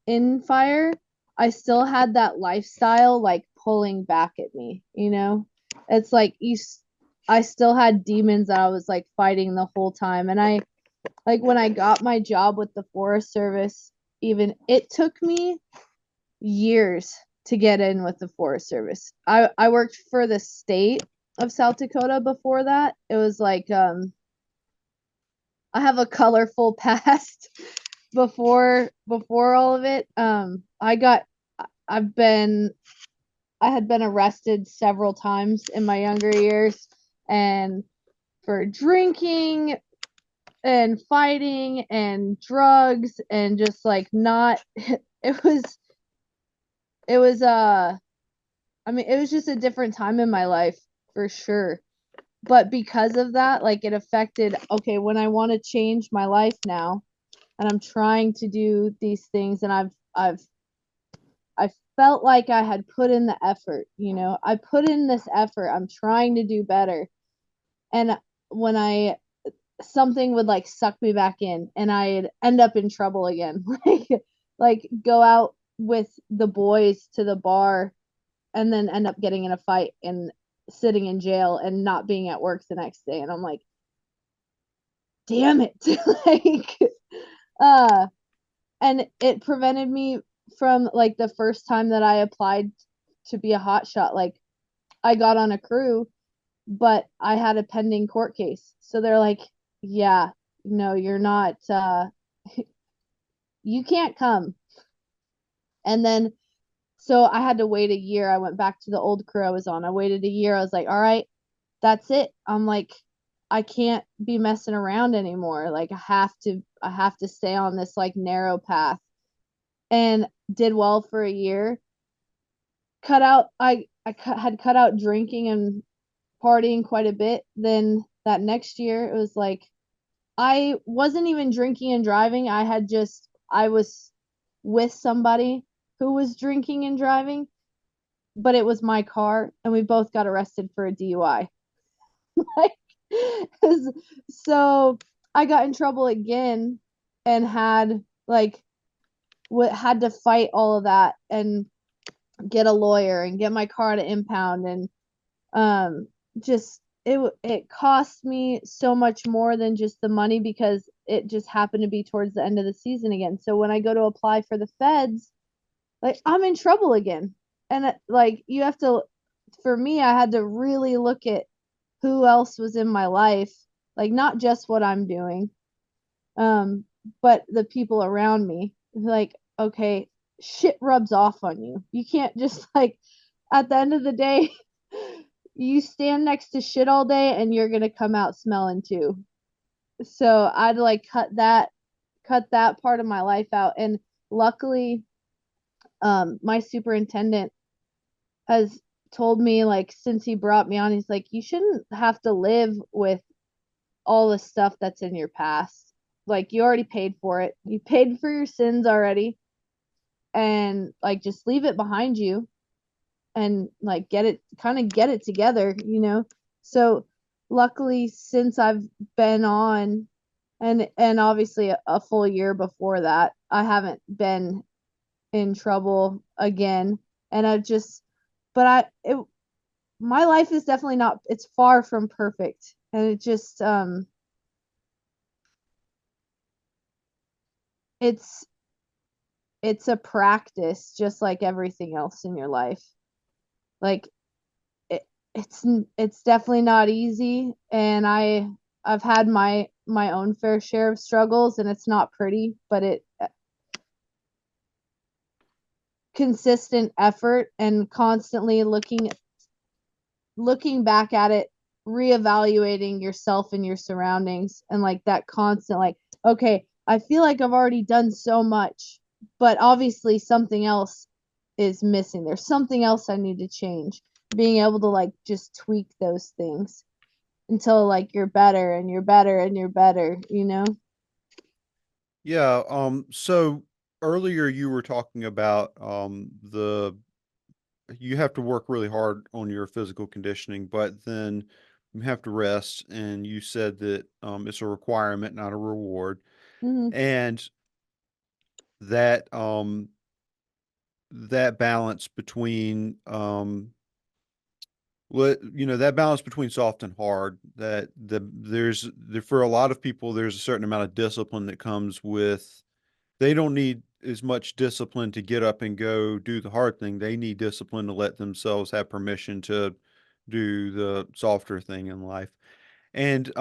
Speaker 1: in fire, I still had that lifestyle like pulling back at me, you know? It's like I still had demons that I was like fighting the whole time. And I like when I got my job with the Forest Service, even it took me years to get in with the Forest Service. I worked for the state of South Dakota before that. It was like I have a colorful past before all of it. I've been I had been arrested several times in my younger years and for drinking and fighting and drugs and just like not it was it was I mean it was just a different time in my life for sure. But because of that, like it affected okay, when I want to change my life now and I'm trying to do these things and I felt like I had put in the effort, you know. I put in this effort. I'm trying to do better. And when I something would like suck me back in and I'd end up in trouble again. Like go out with the boys to the bar and then end up getting in a fight and sitting in jail and not being at work the next day. And I'm like, damn it. like uh and it prevented me from like the first time that I applied to be a hot shot. Like I got on a crew, but I had a pending court case. So they're like, yeah, no, you're not you can't come. And then so I had to wait a year. I went back to the old crew I was on. I waited a year. I was like, all right, that's it. I'm like, I can't be messing around anymore. Like I have to stay on this like narrow path. And did well for a year. Cut out had cut out drinking and partying quite a bit. Then that next year it was like I wasn't even drinking and driving. I was with somebody who was drinking and driving, but it was my car and we both got arrested for a DUI. like so I got in trouble again and had like had to fight all of that and get a lawyer and get my car to impound and just it cost me so much more than just the money because it just happened to be towards the end of the season again. So when I go to apply for the feds, like I'm in trouble again. And like you have to for me I had to really look at who else was in my life, like not just what I'm doing, um but the people around me. Like okay, shit rubs off on you. You can't just like at the end of the day you stand next to shit all day and you're gonna come out smelling too. So I'd like cut that part of my life out. And luckily, my superintendent has told me, like, since he brought me on, he's like, you shouldn't have to live with all the stuff that's in your past. Like, you already paid for it. You paid for your sins already, and like just leave it behind you and like get it together. So luckily, since I've been on, and obviously a full year before that, I haven't been in trouble again. And I just but I it my life is definitely not, it's far from perfect. And it just it's it's a practice just like everything else in your life. Like it, it's definitely not easy, and I've had my own fair share of struggles, and it's not pretty, but it consistent effort and constantly looking back at it, reevaluating yourself and your surroundings, and like that constant, like, okay, I feel like I've already done so much, but obviously something else is missing. There's something else I need to change. Being able to like just tweak those things until like you're better and you're better and you're better.
Speaker 2: Yeah, so earlier you were talking about you have to work really hard on your physical conditioning, but then you have to rest, and you said that it's a requirement, not a reward.
Speaker 1: Mm-hmm.
Speaker 2: And that that balance between that balance between soft and hard, that for a lot of people there's a certain amount of discipline that comes with. They don't need as much discipline to get up and go do the hard thing. They need discipline to let themselves have permission to do the softer thing in life. And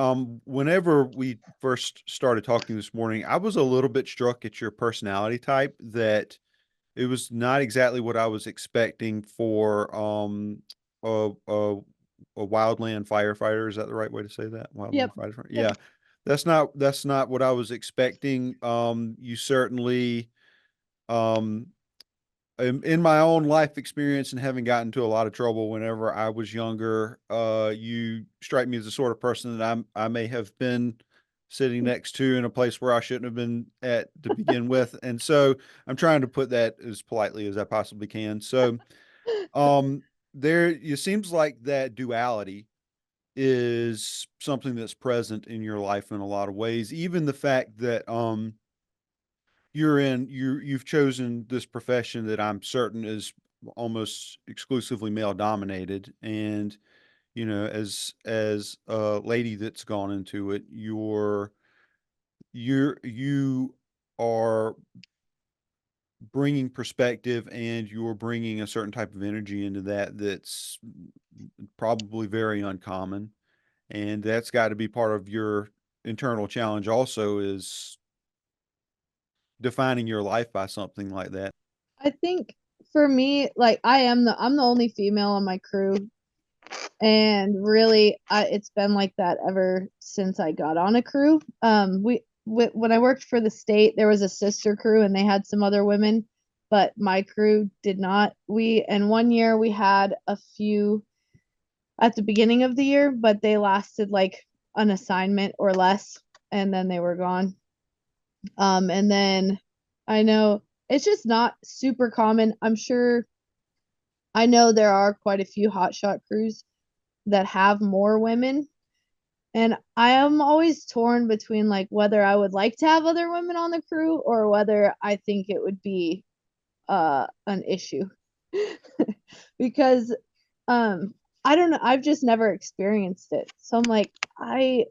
Speaker 2: whenever we first started talking this morning, I was a little bit struck at your personality type, that it was not exactly what I was expecting for a, a, a wildland firefighter. Is that the right way to say that? Wildland
Speaker 1: Yep.
Speaker 2: firefighter.
Speaker 1: Yep.
Speaker 2: Yeah. That's not what I was expecting. You certainly, um, in my own life experience and having gotten into a lot of trouble whenever I was younger, you strike me as the sort of person that I may have been sitting next to in a place where I shouldn't have been at to begin with. And so I'm trying to put that as politely as I possibly can. So, um, it seems like that duality is something that's present in your life in a lot of ways. Even the fact that, you've chosen this profession that I'm certain is almost exclusively male dominated, and as a lady that's gone into it, you are bringing perspective, and you're bringing a certain type of energy into that's probably very uncommon, and that's got to be part of your internal challenge also, is defining your life by something like that.
Speaker 1: I think for me, like, I'm the only female on my crew, and really it's been like that ever since I got on a crew. When I worked for the state, there was a sister crew and they had some other women, but my crew did not. We and one year we had a few at the beginning of the year, but they lasted like an assignment or less, and then they were gone. And then I know it's just not super common. I know there are quite a few hotshot crews that have more women. And I am always torn between like whether I would like to have other women on the crew or whether I think it would be an issue. Because I don't know, I've just never experienced it. So I'm like, I'm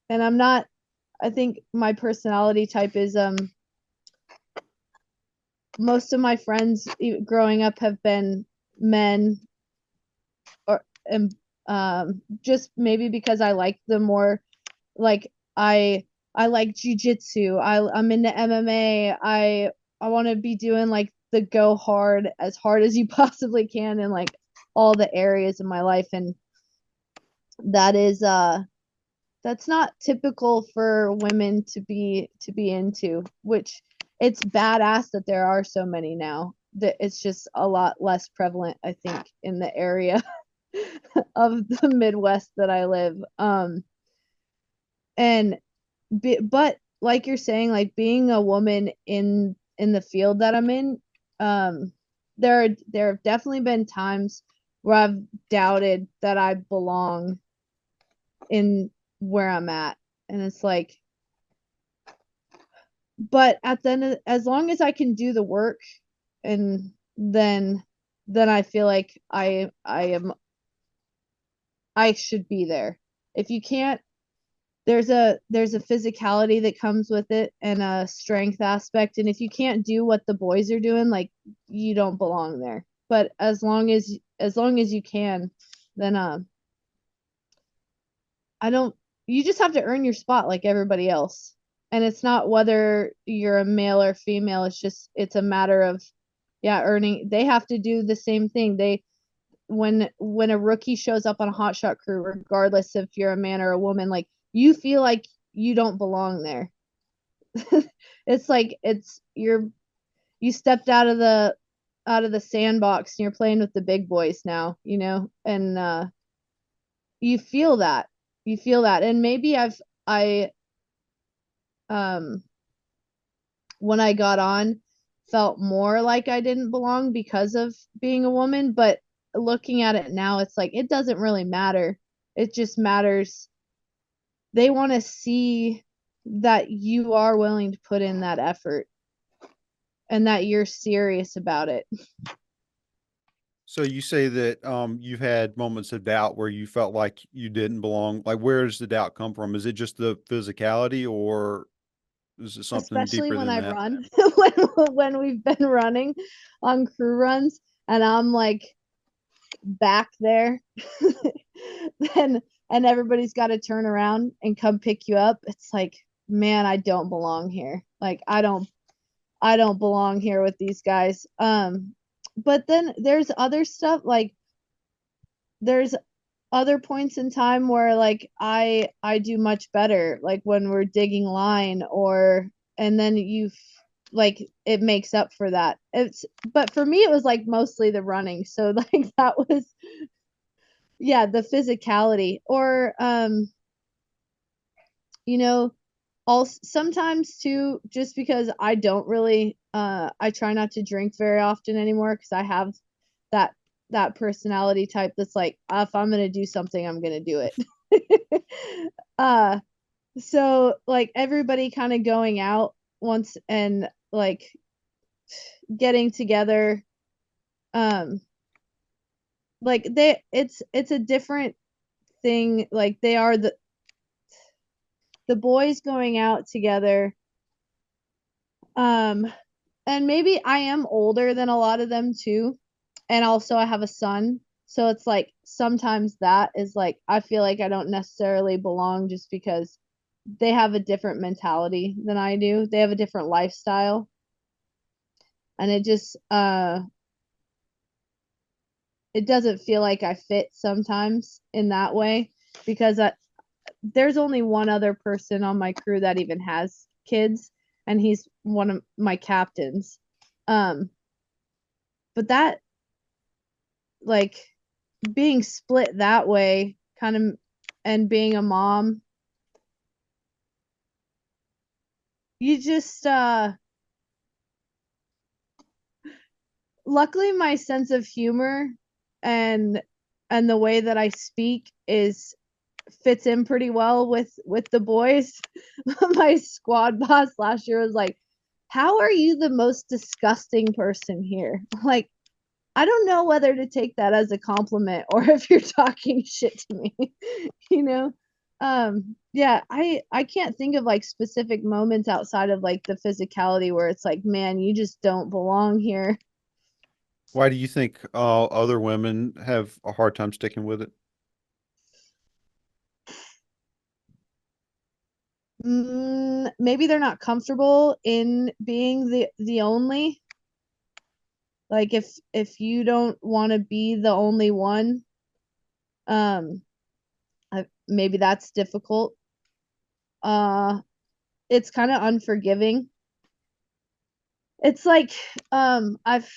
Speaker 1: not, I think my personality type is most of my friends growing up have been men, or and just maybe because I like the more, like, I like jujitsu. I'm into MMA. I want to be doing like the go hard as you possibly can in like all the areas of my life, and that is that's not typical for women to be into, which it's badass that there are so many now. That it's just a lot less prevalent, I think, in the area of the Midwest that I live. And but like you're saying, like being a woman in the field that I'm in, um, there have definitely been times where I've doubted that I belong in where I'm at, and it's like, but at the end, as long as I can do the work, and then I feel like I should be there. If you can't, there's a physicality that comes with it and a strength aspect, and if you can't do what the boys are doing, like you don't belong there. But as long as you can, then I don't you just have to earn your spot like everybody else. And it's not whether you're a male or female, it's a matter of, yeah, earning. They have to do the same thing. They when a rookie shows up on a hotshot crew, regardless if you're a man or a woman, like you feel like you don't belong there. It's like you stepped out of the sandbox and you're playing with the big boys now, you know, and you feel that. You feel that. And maybe I um when I got on felt more like I didn't belong because of being a woman, but looking at it now, it's like it doesn't really matter. It just matters. They want to see that you are willing to put in that effort and that you're serious about it.
Speaker 2: So you say that you've had moments of doubt where you felt like you didn't belong. Like, where does the doubt come from? Is it just the physicality, or is it something
Speaker 1: Especially
Speaker 2: deeper
Speaker 1: when
Speaker 2: than
Speaker 1: I
Speaker 2: that?
Speaker 1: run, when we've been running on crew runs and I'm like back there, then and everybody's got to turn around and come pick you up. It's like, man, I don't belong here. Like I don't belong here with these guys. But then there's other stuff, like there's other points in time where like I do much better, like when we're digging line, or and then you like it makes up for that. It's but for me it was like mostly the running. So like that was, yeah, the physicality, or you know, also sometimes too, just because I don't really I try not to drink very often anymore because I have that that personality type that's like, if I'm gonna do something, I'm gonna do it. uh so like everybody kind of going out once and like getting together, um like it's a different thing. Like they are the boys going out together, um and maybe I am older than a lot of them too. And also I have a son. So it's like sometimes that is like I feel like I don't necessarily belong just because they have a different mentality than I do. They have a different lifestyle. And it doesn't feel like I fit sometimes in that way because there's only one other person on my crew that even has kids, and he's one of my captains. Um, but that, like, being split that way, kind of, and being a mom, you just, luckily my sense of humor and the way that I speak is fits in pretty well with the boys. My squad boss last year was like, "How are you the most disgusting person here?" Like, I don't know whether to take that as a compliment or if you're talking shit to me, you know? Yeah, I can't think of like specific moments outside of like the physicality where it's like, man, you just don't belong here.
Speaker 2: Why do you think other women have a hard time sticking with it?
Speaker 1: Maybe they're not comfortable in being the only. Like if you don't want to be the only one, um, maybe that's difficult. Uh, it's kind of unforgiving. It's like I've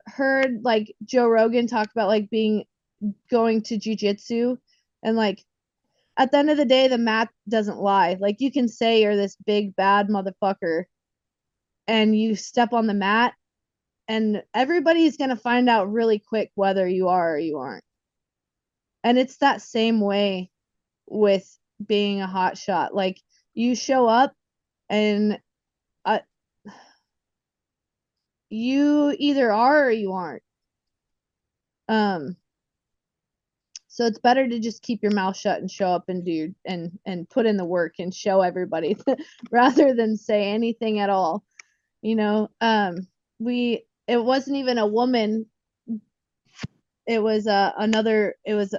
Speaker 1: heard like Joe Rogan talk about like being going to jujitsu and like at the end of the day the mat doesn't lie. Like you can say you're this big bad motherfucker and you step on the mat and everybody's going to find out really quick whether you are or you aren't. And it's that same way with being a hot shot. Like you show up and uh, you either are or you aren't. Um, so it's better to just keep your mouth shut and show up and do and put in the work and show everybody rather than say anything at all. You know, we it wasn't even a woman. It was another. It was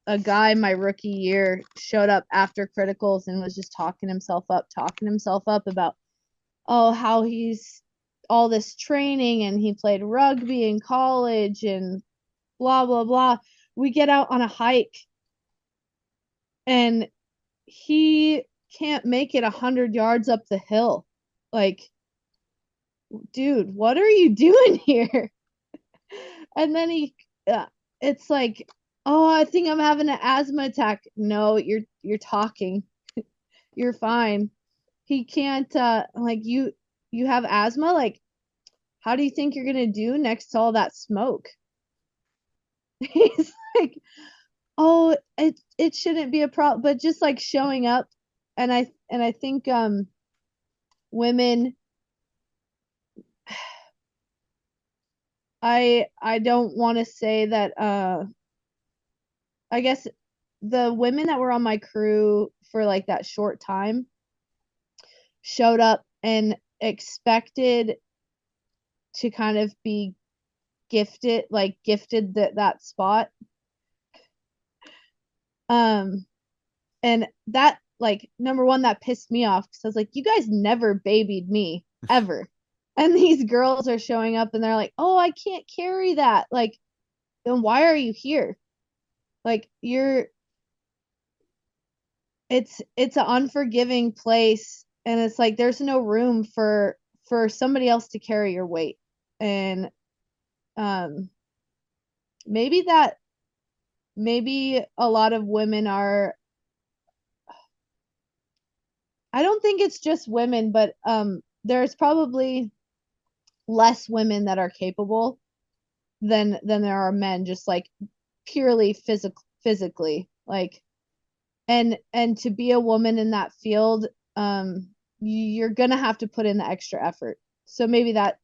Speaker 1: a guy my rookie year showed up after criticals and was just talking himself up about oh how he's all this training and he played rugby in college and blah blah blah. We get out on a hike and he can't make it 100 yards up the hill. Like, dude, what are you doing here? And then it's like, oh, I think I'm having an asthma attack. No, you're talking. You're fine. He can't. Like you have asthma. Like, how do you think you're gonna do next to all that smoke? He's like, oh, it shouldn't be a problem, but just like showing up, and I think women, I don't want to say that I guess the women that were on my crew for like that short time showed up and expected to kind of be gifted that spot. Um and that like number one that pissed me off because I was like, you guys never babied me ever. And these girls are showing up and they're like, oh, I can't carry that. Like, then why are you here? Like it's an unforgiving place and it's like there's no room for somebody else to carry your weight. And um maybe that maybe a lot of women are I don't think it's just women, but there's probably less women that are capable than there are men just like purely physically like and to be a woman in that field you're gonna have to put in the extra effort, so maybe that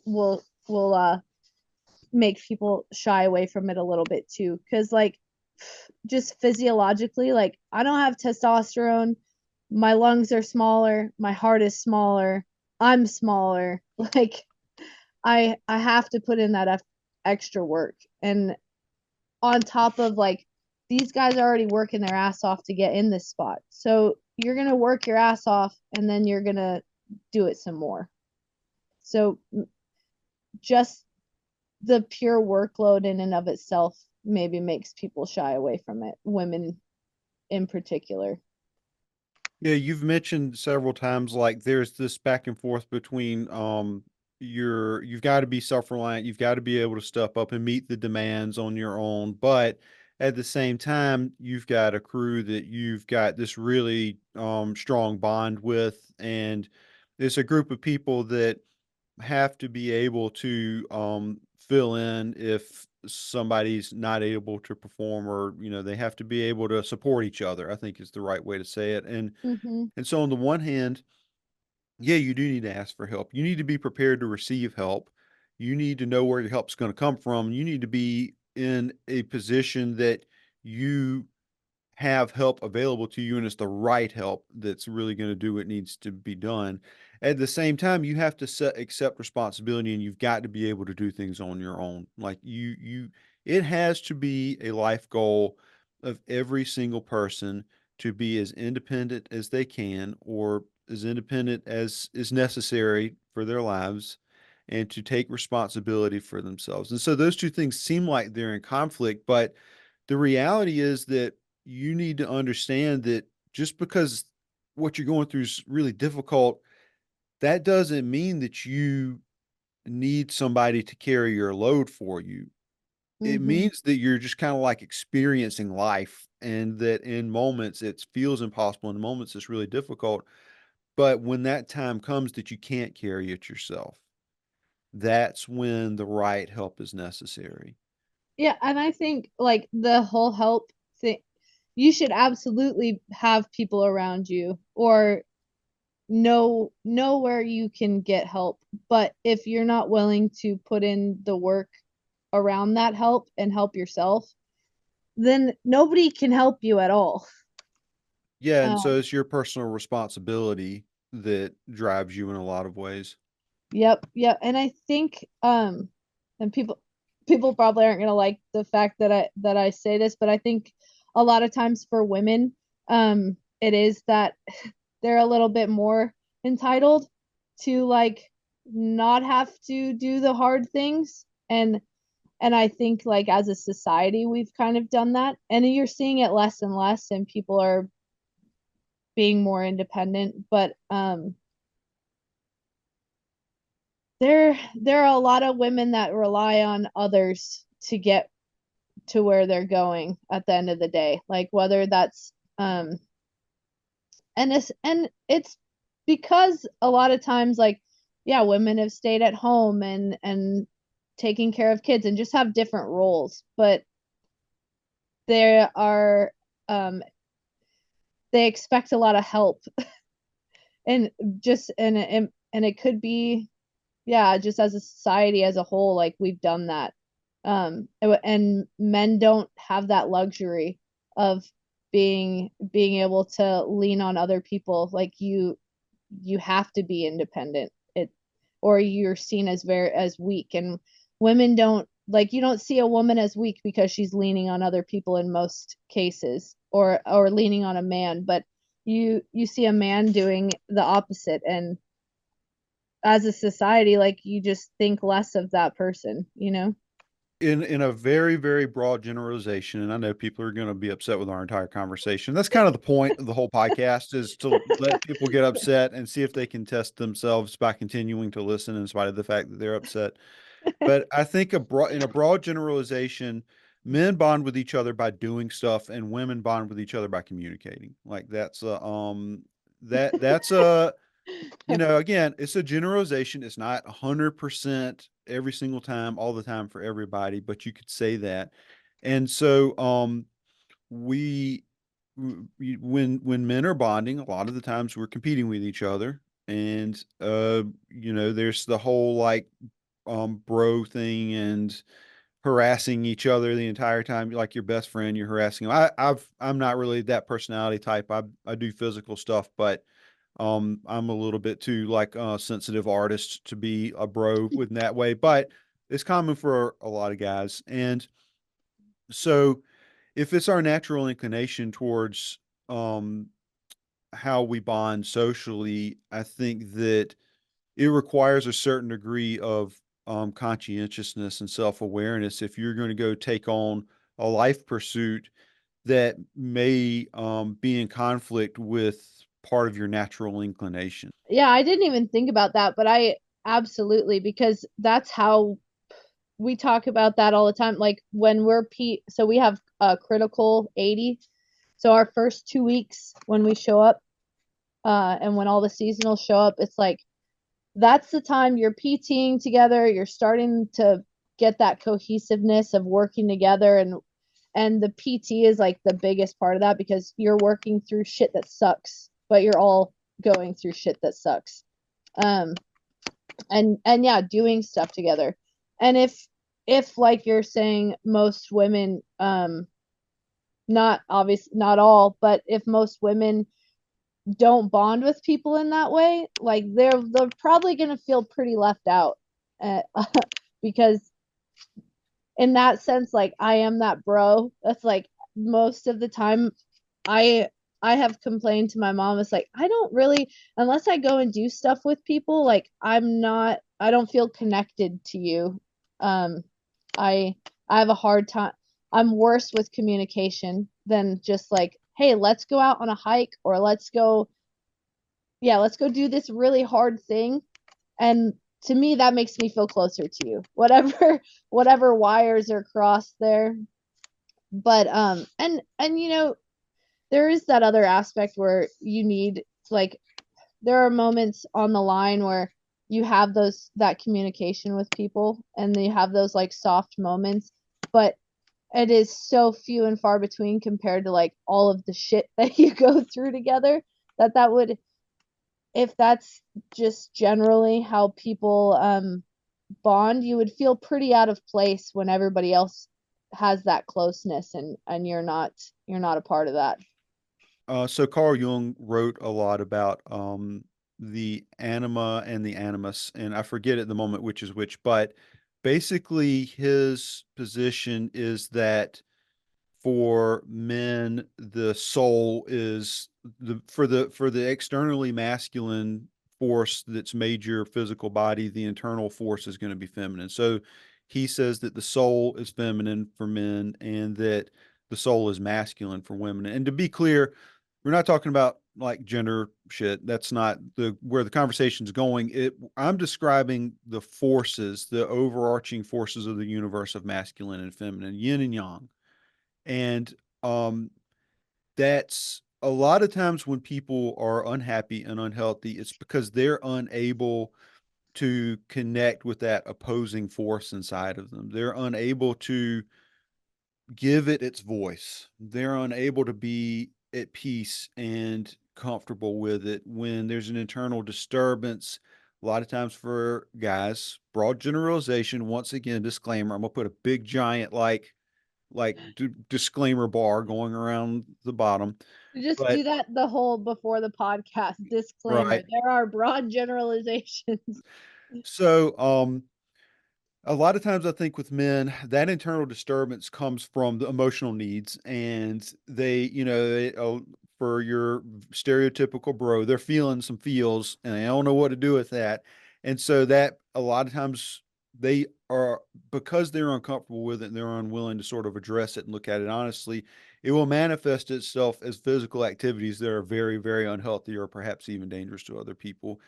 Speaker 1: will make people shy away from it a little bit too because like just physiologically like I don't have testosterone, my lungs are smaller, my heart is smaller, I'm smaller. Like I have to put in that extra work and on top of like these guys are already working their ass off to get in this spot. So you're going to work your ass off and then you're going to do it some more. So just the pure workload in and of itself maybe makes people shy away from it, women in particular.
Speaker 2: Yeah, you've mentioned several times like there's this back and forth between you've got to be self-reliant, you've got to be able to step up and meet the demands on your own, but at the same time, you've got a crew that you've got this really strong bond with, and it's a group of people that have to be able to fill in if somebody's not able to perform, or they have to be able to support each other, I think is the right way to say it. and
Speaker 1: Mm-hmm.
Speaker 2: and so on the one hand, yeah, you do need to ask for help. You need to be prepared to receive help. You need to know where your help's going to come from. You need to be in a position that you have help available to you and it's the right help that's really going to do what needs to be done. At the same time, you have to accept responsibility and you've got to be able to do things on your own. Like it has to be a life goal of every single person to be as independent as they can, or as independent as is necessary for their lives, and to take responsibility for themselves. And so those two things seem like they're in conflict, but the reality is that you need to understand that just because what you're going through is really difficult, that doesn't mean that you need somebody to carry your load for you. It
Speaker 1: Hmm.
Speaker 2: means that you're just kind of like experiencing life, and that in moments it feels impossible, in moments it's really difficult. But when that time comes that you can't carry it yourself, that's when the right help is necessary.
Speaker 1: Yeah, and I think like the whole help thing, you should absolutely have people around you or know where you can get help. But if you're not willing to put in the work around that help and help yourself, then nobody can help you at all.
Speaker 2: Yeah, and
Speaker 1: Um,
Speaker 2: so it's your personal responsibility that drives you in a lot of ways.
Speaker 1: yep, yep. And I think and people probably aren't gonna like the fact that I say this, but I think a lot of times for women, it is that they're a little bit more entitled to like not have to do the hard things. And I think like as a society we've kind of done that. And you're seeing it less and less and people are being more independent. But there are a lot of women that rely on others to get to where they're going at the end of the day. Like whether that's and it's because a lot of times like yeah, women have stayed at home and taking care of kids and just have different roles, but there are um they expect a lot of help and just and it could be yeah, just as a society as a whole, like we've done that. And men don't have that luxury of being able to lean on other people. Like you have to be independent. It or you're seen as very as weak. And women don't like you don't see a woman as weak because she's leaning on other people in most cases or leaning on a man, but you see a man doing the opposite and as a society, like you just think less of that person, you know?
Speaker 2: In a very, very broad generalization, and I know people are going to be upset with our entire conversation. That's kind of the point of the whole podcast, is to let people get upset and see if they can test themselves by continuing to listen in spite of the fact that they're upset. But I think in a broad generalization, men bond with each other by doing stuff, and women bond with each other by communicating. Like that's a again, it's a generalization. It's not 100% every single time, all the time for everybody, but you could say that. And so, we, when men are bonding, a lot of the times we're competing with each other. And, there's the whole like, bro thing and harassing each other the entire time. Like your best friend, you're harassing him. I'm not really that personality type. I do physical stuff, but I'm a little bit too like sensitive artist to be a bro with that way, but it's common for a lot of guys. And so if it's our natural inclination towards um how we bond socially, I think that it requires a certain degree of conscientiousness and self-awareness if you're going to go take on a life pursuit that may be in conflict with part of your natural inclination.
Speaker 1: Yeah, I didn't even think about that, but I absolutely because that's how we talk about that all the time. Like when so we have a critical 80. So our first 2 weeks when we show up, and when all the seasonals show up, it's like that's the time you're PTing together, you're starting to get that cohesiveness of working together and the PT is like the biggest part of that because you're working through shit that sucks, but you're all going through shit that sucks. Um and yeah, doing stuff together. And if like you're saying most women not obvious not all, but if most women don't bond with people in that way, like they're probably going to feel pretty left out uh, because in that sense, like I am that bro. That's like most of the time I I have complained to my mom. It's like I don't really unless I go and do stuff with people, like I don't feel connected to you. Um I I have a hard time. I'm worse with communication than just like, hey, let's go out on a hike or let's go yeah, let's go do this really hard thing. And to me, that makes me feel closer to you. Whatever wires are crossed there. But and there is that other aspect where you need, like, there are moments on the line where you have those that communication with people and you have those like soft moments, but it is so few and far between compared to like all of the shit that you go through together, that would, if that's just generally how people bond, you would feel pretty out of place when everybody else has that closeness, and you're not a part of that.
Speaker 2: So Carl Jung wrote a lot about the anima and the animus, and I forget at the moment which is which, but basically his position is that for men, the soul is the externally masculine force that's made your physical body, the internal force is going to be feminine. So he says that the soul is feminine for men and that the soul is masculine for women. And to be clear, we're not talking about like gender shit. That's not the where the conversation's going. I'm describing the forces, the overarching forces of the universe of masculine and feminine, yin and yang. And um, that's a lot of times when people are unhappy and unhealthy, it's because they're unable to connect with that opposing force inside of them. They're unable to give it its voice. They're unable to be at peace and comfortable with it when there's an internal disturbance. A lot of times for guys, broad generalization, once again, disclaimer, I'm gonna put a big giant disclaimer bar going around the bottom.
Speaker 1: Just
Speaker 2: But
Speaker 1: do that the whole before the podcast disclaimer.
Speaker 2: right.
Speaker 1: There are broad generalizations.
Speaker 2: So a lot of times I think with men, that internal disturbance comes from the emotional needs, and for your stereotypical bro, they're feeling some feels and they don't know what to do with that. And so that a lot of times they are, because they're uncomfortable with it and they're unwilling to sort of address it and look at it honestly, it will manifest itself as physical activities that are very, very unhealthy or perhaps even dangerous to other people.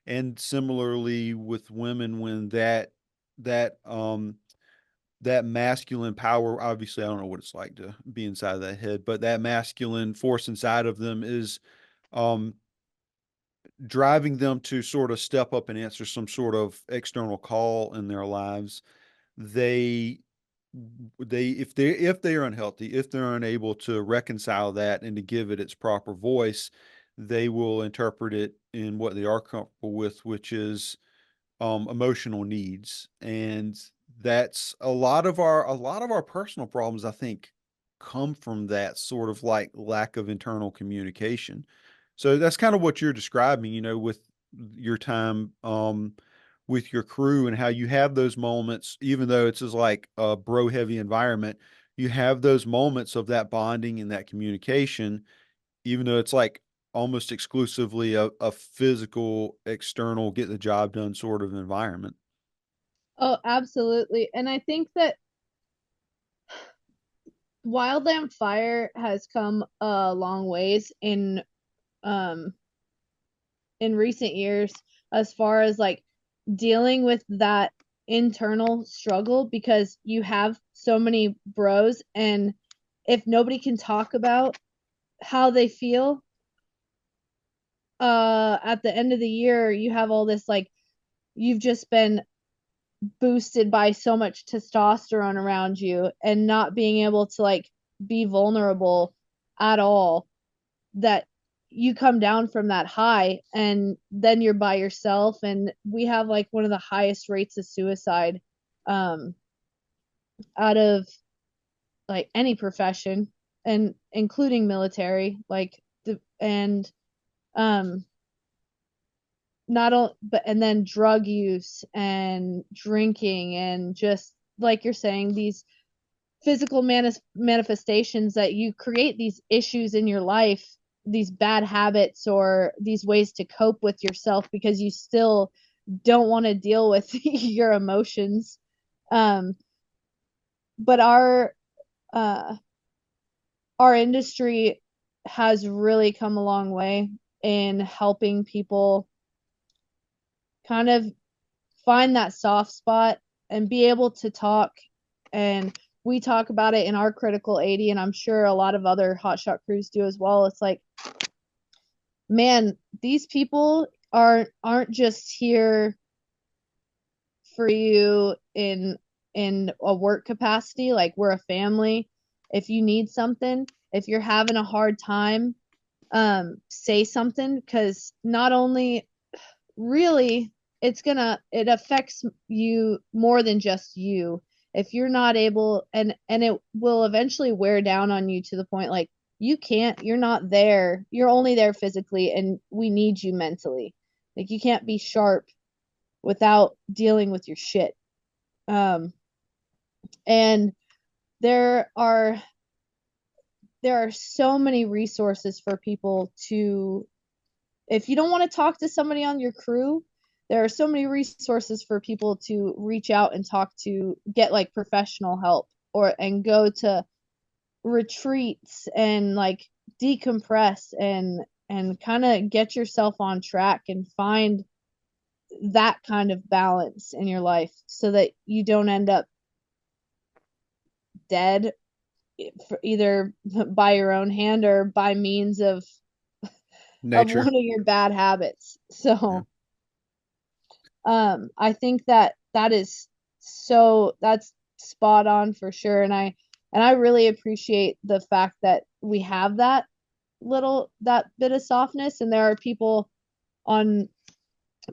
Speaker 2: And similarly with women, when that that masculine power, obviously I don't know what it's like to be inside of that head, but that masculine force inside of them is um driving them to sort of step up and answer some sort of external call in their lives. They they if they are unhealthy, if they're unable to reconcile that and to give it its proper voice, they will interpret it in what they are comfortable with, which is emotional needs. And that's a lot of our personal problems, I think, come from that sort of like lack of internal communication. So that's kind of what you're describing, with your time with your crew and how you have those moments, even though it's just like a bro heavy environment, you have those moments of that bonding and that communication, even though it's like almost exclusively a physical, external, get the job done sort of environment.
Speaker 1: Oh, absolutely. And I think that Wildland Fire has come a long ways um in recent years as far as like dealing with that internal struggle, because you have so many bros, and if nobody can talk about how they feel, at the end of the year you have all this, like, you've just been boosted by so much testosterone around you, and not being able to like be vulnerable at all, that you come down from that high and then you're by yourself. And we have like one of the highest rates of suicide um out of like any profession, and including military, like and um not all but and then drug use and drinking, and just like you're saying, these physical manifestations that you create these issues in your life, these bad habits or these ways to cope with yourself because you still don't want to deal with your emotions. um but uh our industry has really come a long way in helping people kind of find that soft spot and be able to talk. And we talk about it in our critical 80, and I'm sure a lot of other hotshot crews do as well. It's like, man, these people aren't just here for you in a work capacity. Like, we're a family. If you need something, if you're having a hard time, say something, because not only really it affects you more than just you. If you're not able, and it will eventually wear down on you to the point like you're not there, you're only there physically, and we need you mentally. Like, you can't be sharp without dealing with your shit. And there are there are so many resources for people to, if you don't want to talk to somebody on your crew, there are so many resources for people to reach out and talk to, get like professional help, or and go to retreats and like decompress and kind of get yourself on track and find that kind of balance in your life so that you don't end up dead, either by your own hand or by means of one
Speaker 2: Nature.
Speaker 1: of your bad habits.
Speaker 2: Yeah.
Speaker 1: So I think that that's spot on for sure. And I really appreciate the fact that we have that bit of softness, and there are people on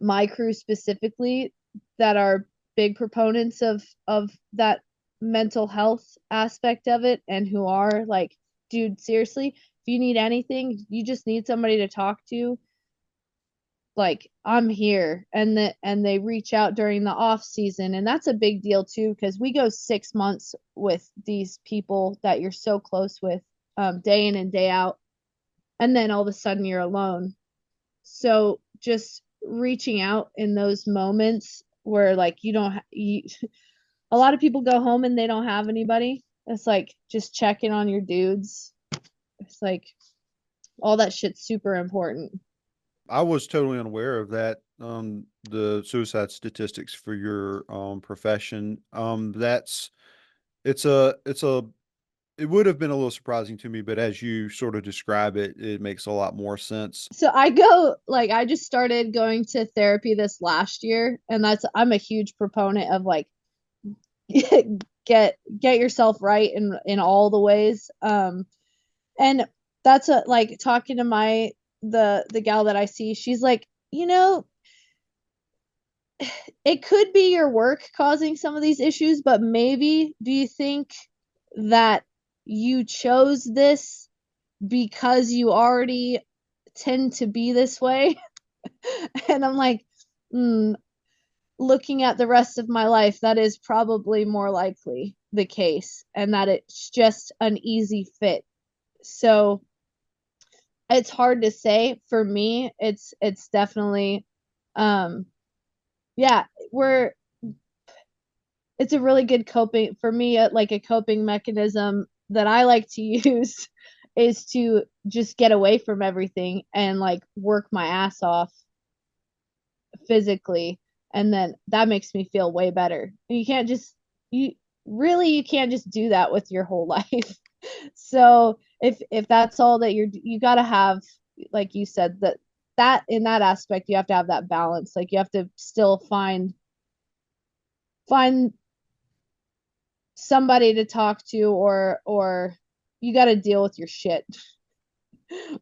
Speaker 1: my crew specifically that are big proponents of that mental health aspect of it, and who are like, dude, seriously, if you need anything, you just need somebody to talk to, like, I'm here. And they reach out during the off season, and that's a big deal too, because we go 6 months with these people that you're so close with, day in and day out, and then all of a sudden you're alone. So just reaching out in those moments where like you don't a lot of people go home and they don't have anybody. It's like just checking on your dudes. It's like all that shit's super important.
Speaker 2: I was totally unaware of that. The suicide statistics for your profession. That's it's a it would have been a little surprising to me, but as you sort of describe it, it makes a lot more sense.
Speaker 1: So I just started going to therapy this last year, and I'm a huge proponent of like get yourself right in all the ways. And that's a like talking to the gal that I see, she's like, it could be your work causing some of these issues, but maybe do you think that you chose this because you already tend to be this way? And I'm like, mm, looking at the rest of my life, that is probably more likely the case, and that it's just an easy fit. So it's hard to say. For me, it's definitely, um yeah, we're it's a really good coping for me, like a coping mechanism that I like to use is to just get away from everything and like work my ass off physically, and then that makes me feel way better. You can't just you can't just do that with your whole life. So if that's all that you got to have, like you said, that in that aspect you have to have that balance. Like, you have to still find somebody to talk to, or you got to deal with your shit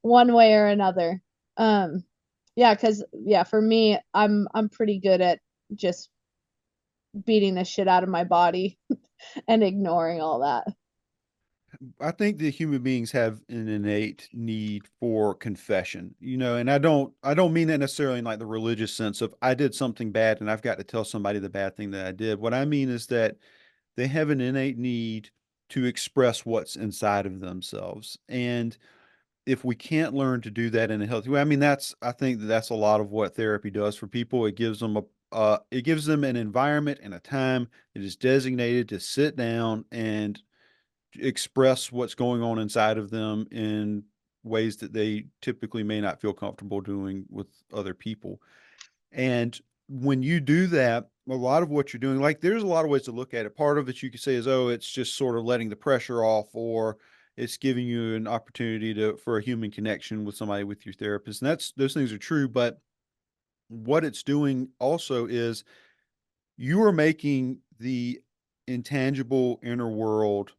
Speaker 1: one way or another. Yeah, cuz yeah, for me, I'm pretty good at just beating the shit out of my body and ignoring all that.
Speaker 2: I think that human beings have an innate need for confession, and I don't mean that necessarily in like the religious sense of I did something bad and I've got to tell somebody the bad thing that I did. What I mean is that they have an innate need to express what's inside of themselves. And if we can't learn to do that in a healthy way, I mean, I think that that's a lot of what therapy does for people. It gives them an environment and a time that is designated to sit down and express what's going on inside of them in ways that they typically may not feel comfortable doing with other people. And when you do that, a lot of what you're doing, like there's a lot of ways to look at it. Part of it you could say is, oh, it's just sort of letting the pressure off, or it's giving you an opportunity for a human connection with somebody, with your therapist. And those things are true. But what it's doing also is you are making the intangible inner world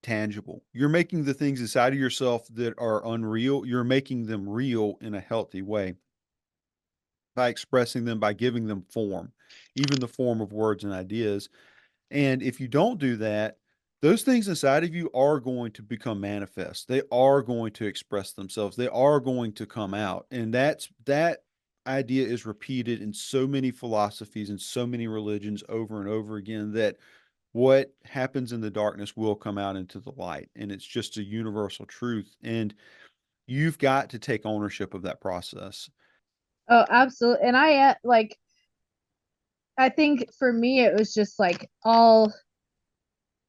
Speaker 2: tangible. You're making the things inside of yourself that are unreal, you're making them real in a healthy way by expressing them, by giving them form, even the form of words and ideas. And if you don't do that, those things inside of you are going to become manifest. They are going to express themselves. They are going to come out. And that idea is repeated in so many philosophies and so many religions over and over again, that what happens in the darkness will come out into the light. And it's just a universal truth. And you've got to take ownership of that process.
Speaker 1: Oh, absolutely. And like I think for me it was just like all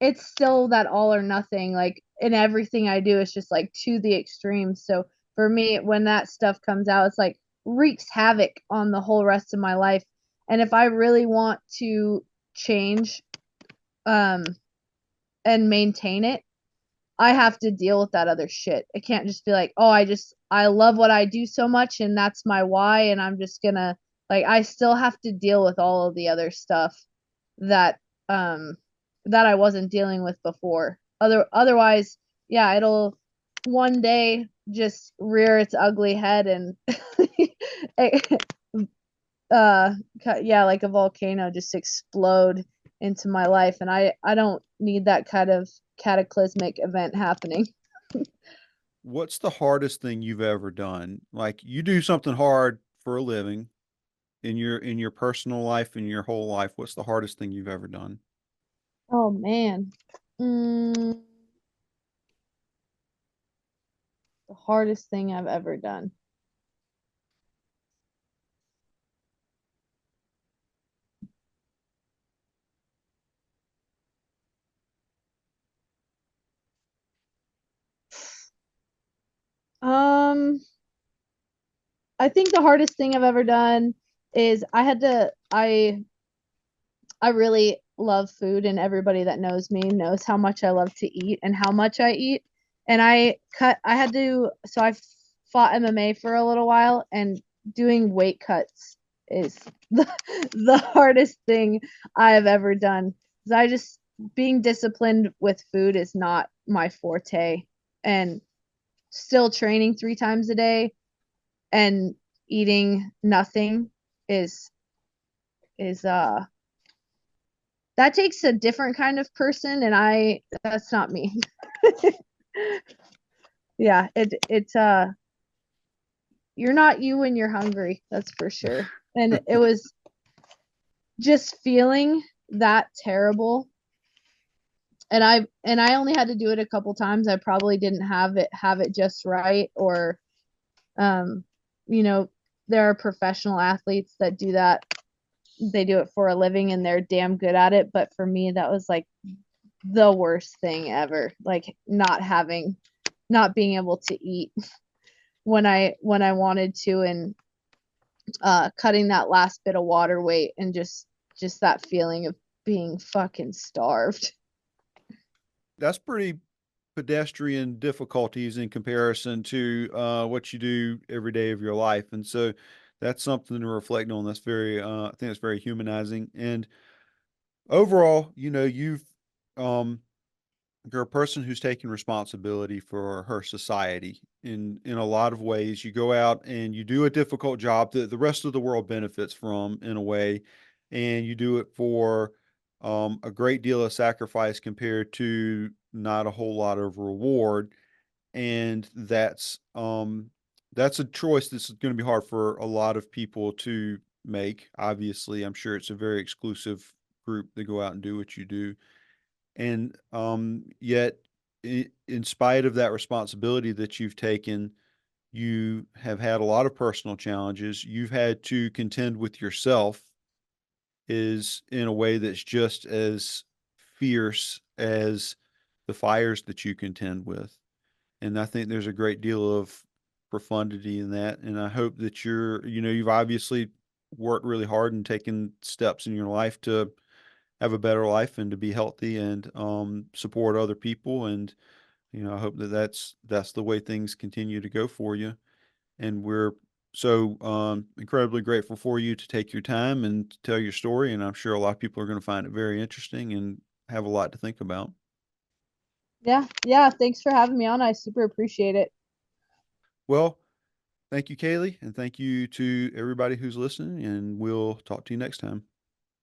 Speaker 1: it's still that all or nothing. Like in everything I do, it's just like to the extreme. So for me, when that stuff comes out, it's like wreaks havoc on the whole rest of my life. And if I really want to change um and maintain it, I have to deal with that other shit. It can't just be like, oh, I love what I do so much and that's my why and I'm just gonna like I still have to deal with all of the other stuff that um that I wasn't dealing with before. Otherwise, yeah, it'll one day just rear its ugly head and uh yeah, like a volcano just explode into my life and I don't need that kind of cataclysmic event happening.
Speaker 2: What's the hardest thing you've ever done? Like you do something hard for a living in your personal life, in your whole life. What's the hardest thing you've ever done?
Speaker 1: Oh man. Mm, the hardest thing I've ever done. Um, I think the hardest thing I've ever done is I really love food and everybody that knows me knows how much I love to eat and how much I eat. And I had to so I fought MMA for a little while and doing weight cuts is the hardest thing I have ever done. 'Cause I just being disciplined with food is not my forte and still training 3 times a day and eating nothing is is that takes a different kind of person and I that's not me. Yeah, it's you're not you when you're hungry, that's for sure. And it was just feeling that terrible and I only had to do it a couple times. I probably didn't have it just right or um you know there are professional athletes that do that, they do it for a living and they're damn good at it, but for me that was like the worst thing ever, like not being able to eat when I wanted to and cutting that last bit of water weight and just that feeling of being fucking starved.
Speaker 2: That's pretty pedestrian difficulties in comparison to what you do every day of your life. And so that's something to reflect on. That's very, I think it's very humanizing. And overall, um, you're a person who's taking responsibility for her society in a lot of ways. You go out and you do a difficult job that the rest of the world benefits from in a way, and you do it for a great deal of sacrifice compared to not a whole lot of reward. And that's a choice that's going to be hard for a lot of people to make. Obviously, I'm sure it's a very exclusive group that go out and do what you do. And yet, in spite of that responsibility that you've taken, you have had a lot of personal challenges. You've had to contend with yourself is in a way that's just as fierce as the fires that you contend with. And I think there's a great deal of profundity in that. And I hope that you've obviously worked really hard and taken steps in your life to have a better life and to be healthy and support other people. And I hope that that's the way things continue to go for you. And we're so incredibly grateful for you to take your time and to tell your story. And I'm sure a lot of people are going to find it very interesting and have a lot to think about.
Speaker 1: Yeah, yeah. Thanks for having me on. I super appreciate it.
Speaker 2: Well, thank you, Kaeley, and thank you to everybody who's listening. And we'll talk to you next time.